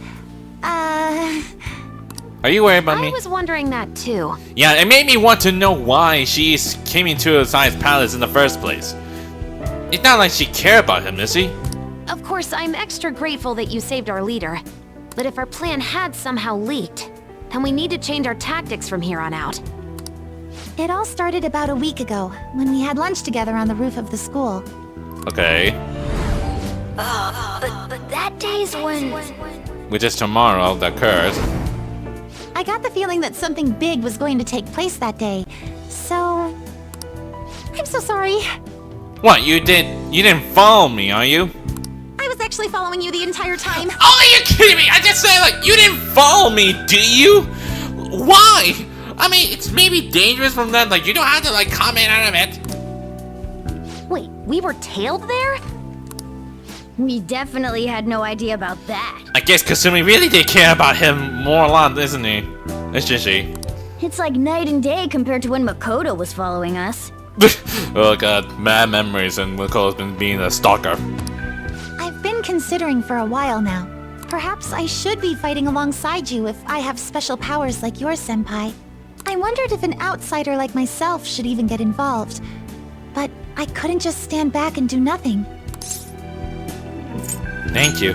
S1: Are you worried about me?
S9: I was wondering that too.
S1: Yeah, it made me want to know why she came into Osai's palace in the first place. It's not like she cared about him, is she?
S9: Of course, I'm extra grateful that you saved our leader. But if our plan had somehow leaked, then we need to change our tactics from here on out. It all started about a week ago, when we had lunch together on the roof of the school.
S1: Okay.
S3: But that day's when...
S1: Which is tomorrow that occurs.
S9: I got the feeling that something big was going to take place that day, so... I'm so sorry.
S1: What, you didn't follow me, are you?
S9: I was actually following you the entire time.
S1: Oh, are you kidding me? I just said, like, you didn't follow me, do you? Why? I mean, it's maybe dangerous from that, like, you don't have to, like, comment out of it.
S9: Wait, we were tailed there?
S3: We definitely had no idea about that.
S1: I guess Kasumi really did care about him more a lot, isn't he? It's just she.
S3: It's like night and day compared to when Makoto was following us.
S1: Oh god, bad memories, and Makoto's been being a stalker.
S12: I've been considering for a while now. Perhaps I should be fighting alongside you if I have special powers like yours, Senpai. I wondered if an outsider like myself should even get involved. But I couldn't just stand back and do nothing.
S1: Thank you.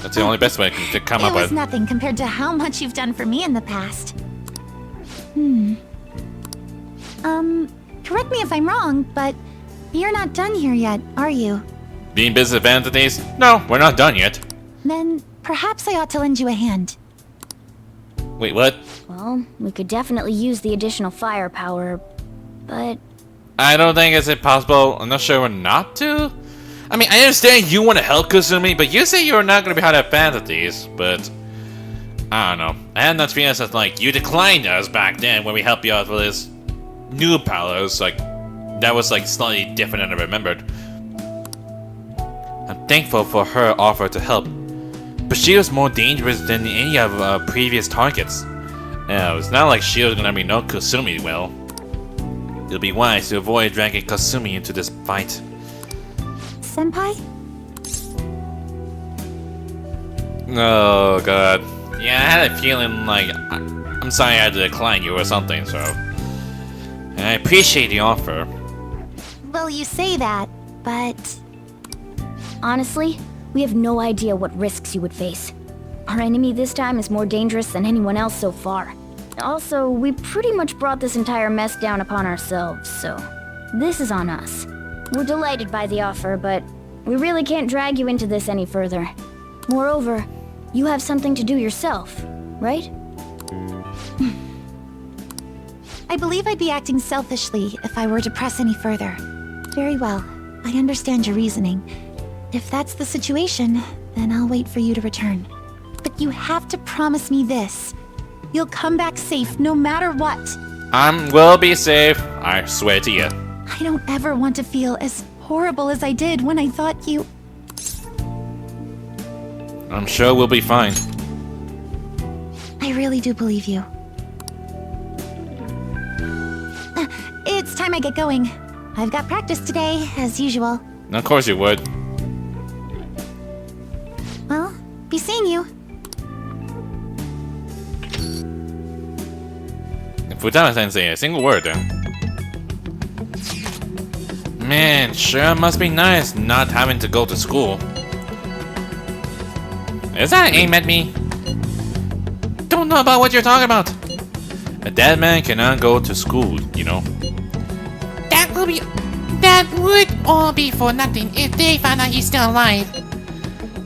S1: That's the only best way to come up
S12: It was
S1: with.
S12: nothing compared to how much you've done for me in the past. Correct me if I'm wrong, but you're not done here yet, are you?
S1: Being business entities? No, we're not done yet.
S12: Then perhaps I ought to lend you a hand.
S1: Wait, what?
S3: Well, we could definitely use the additional firepower, but...
S1: I don't think it's impossible. I'm not sure not to. I mean, I understand you want to help Kasumi, but you say you're not going to be behind our fantasies, but... I don't know. I had that feeling that, like, you declined us back then when we helped you out with this new powers, like, that was, like, slightly different than I remembered. I'm thankful for her offer to help, but she was more dangerous than any of our previous targets. It's not like she was gonna be no Kasumi well. It'll be wise to avoid dragging Kasumi into this fight.
S12: Senpai?
S1: Oh god. Yeah, I had a feeling like I'm sorry I had to decline you or something, so I appreciate the offer.
S12: Well, you say that, but...
S3: Honestly, we have no idea what risks you would face. Our enemy this time is more dangerous than anyone else so far. Also, we pretty much brought this entire mess down upon ourselves, so this is on us. We're delighted by the offer, but we really can't drag you into this any further. Moreover, you have something to do yourself, right?
S12: I believe I'd be acting selfishly if I were to press any further. Very well. I understand your reasoning. If that's the situation, then I'll wait for you to return. But you have to promise me this. You'll come back safe no matter what.
S1: Will be safe, I swear to you.
S12: I don't ever want to feel as horrible as I did when I thought you...
S1: I'm sure we'll be fine.
S12: I really do believe you. It's time I get going. I've got practice today, as usual.
S1: Of course you would.
S12: Well, be seeing you.
S1: Futaba didn't say a single word there. Man, sure must be nice not having to go to school. Is that an aim at me? Don't know about what you're talking about. A dead man cannot go to school, you know.
S5: That would all be for nothing if they found out he's still alive.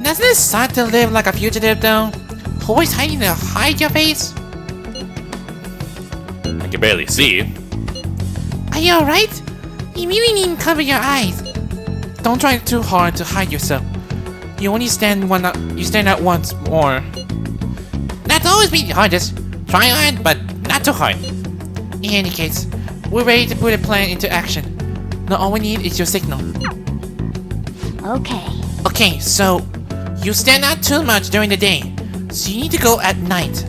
S5: Doesn't it suck to live like a fugitive though? Always hiding to hide your face?
S1: I can barely see.
S5: Are you alright? You really need to cover your eyes. Don't try too hard to hide yourself. You only stand out once more. That's always been the hardest. Try hard, but not too hard. In any case, we're ready to put a plan into action. Now all we need is your signal.
S3: Okay.
S5: Okay, so you stand out too much during the day, so you need to go at night.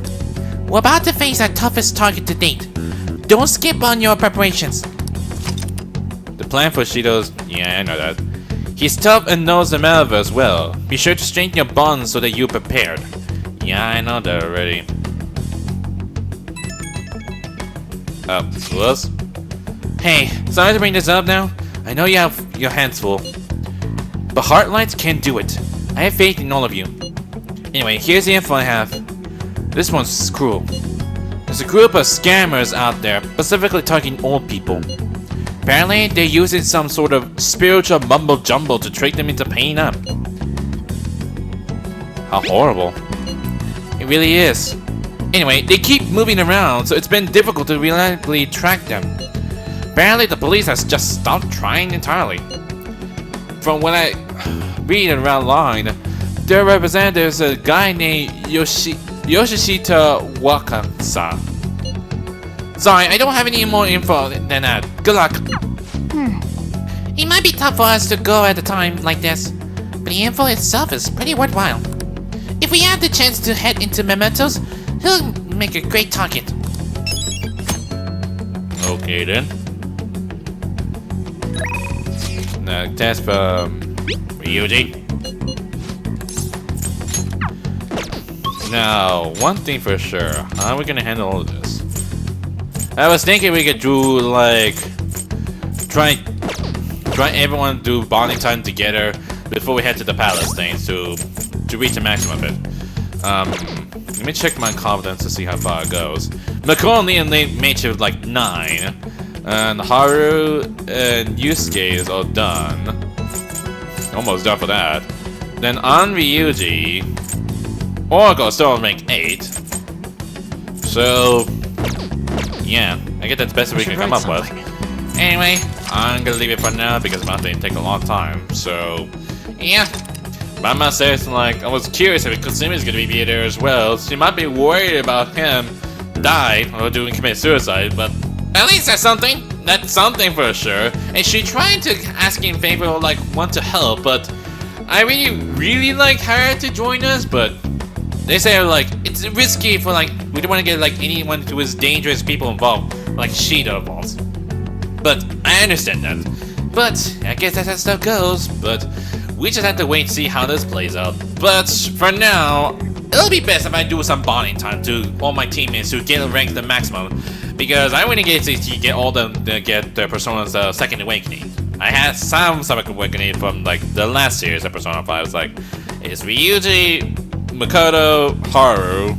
S5: We're about to face our toughest target to date. Don't skip on your preparations.
S1: The plan for Shido's... Yeah, I know that. He's tough and knows the metaverse well. Be sure to strengthen your bonds so that you're prepared. Yeah, I know that already. Who else? Hey, sorry to bring this up now. I know you have your hands full. But Heartlights can do it. I have faith in all of you. Anyway, here's the info I have. This one's cruel. There's a group of scammers out there, specifically targeting old people. Apparently, they're using some sort of spiritual mumbo-jumbo to trick them into paying up. How horrible. It really is. Anyway, they keep moving around, so it's been difficult to reliably track them. Apparently, the police has just stopped trying entirely. From what I read around line, their representative is a guy named Yoshishita Wakasa. Sorry, I don't have any more info than that. Good luck.
S5: It might be tough for us to go at a time like this. but the info itself is pretty worthwhile. If we have the chance to head into Mementos, he'll make a great target.
S1: Okay then. Now test from Ryuji. Now, one thing for sure, how are we gonna handle all this? I was thinking we could do like try everyone to do bonding time together before we head to the palace things to reach the maximum of it. Let me check my confidence to see how far it goes. Macaroni and made you like 9. And Haru and Yusuke is all done. Almost done for that. Then on Ryuji, Oracle still make 8. So yeah, I guess that's the best we can come up with. Anyway, I'm gonna leave it for now because my thing take a long time. So yeah. But I must say, like, I was curious if Kasumi is gonna be there as well. She might be worried about him die or commit suicide, but at least that's something. That's something for sure. And she tried to ask in favor of like want to help, but I really like her to join us, but they say like it's risky for like we don't want to get like anyone who is dangerous people involved, like Shido involved. But I understand that. But I guess that's how stuff goes. But we just have to wait and see how this plays out. But for now, it'll be best if I do some bonding time to all my teammates who get ranked the maximum, because I want to get to get all them to get their Persona's second awakening. I had some second awakening from like the last series of Persona 5. It's like it's Ryuji, Makoto, Haru.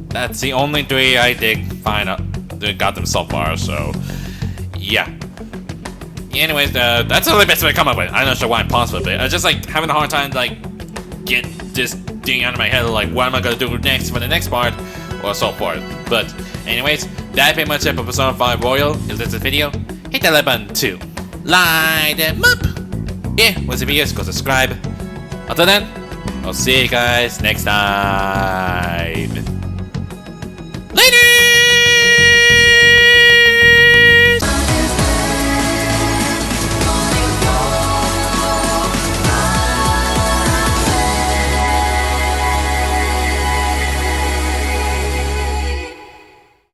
S1: That's the only 3 I did find out that got them so far. So yeah. Anyways, that's the only best way I come up with. I'm not sure why I'm paused with it. I'm just like having a hard time to like get this thing out of my head. Like, what am I gonna do next for the next part, or so forth. But anyways, that's pretty much it for Persona 5 Royal. If this is a video, hit that like button too. Light them up. Yeah, once the videos, go subscribe. Until then, I'll see you guys next time. Later.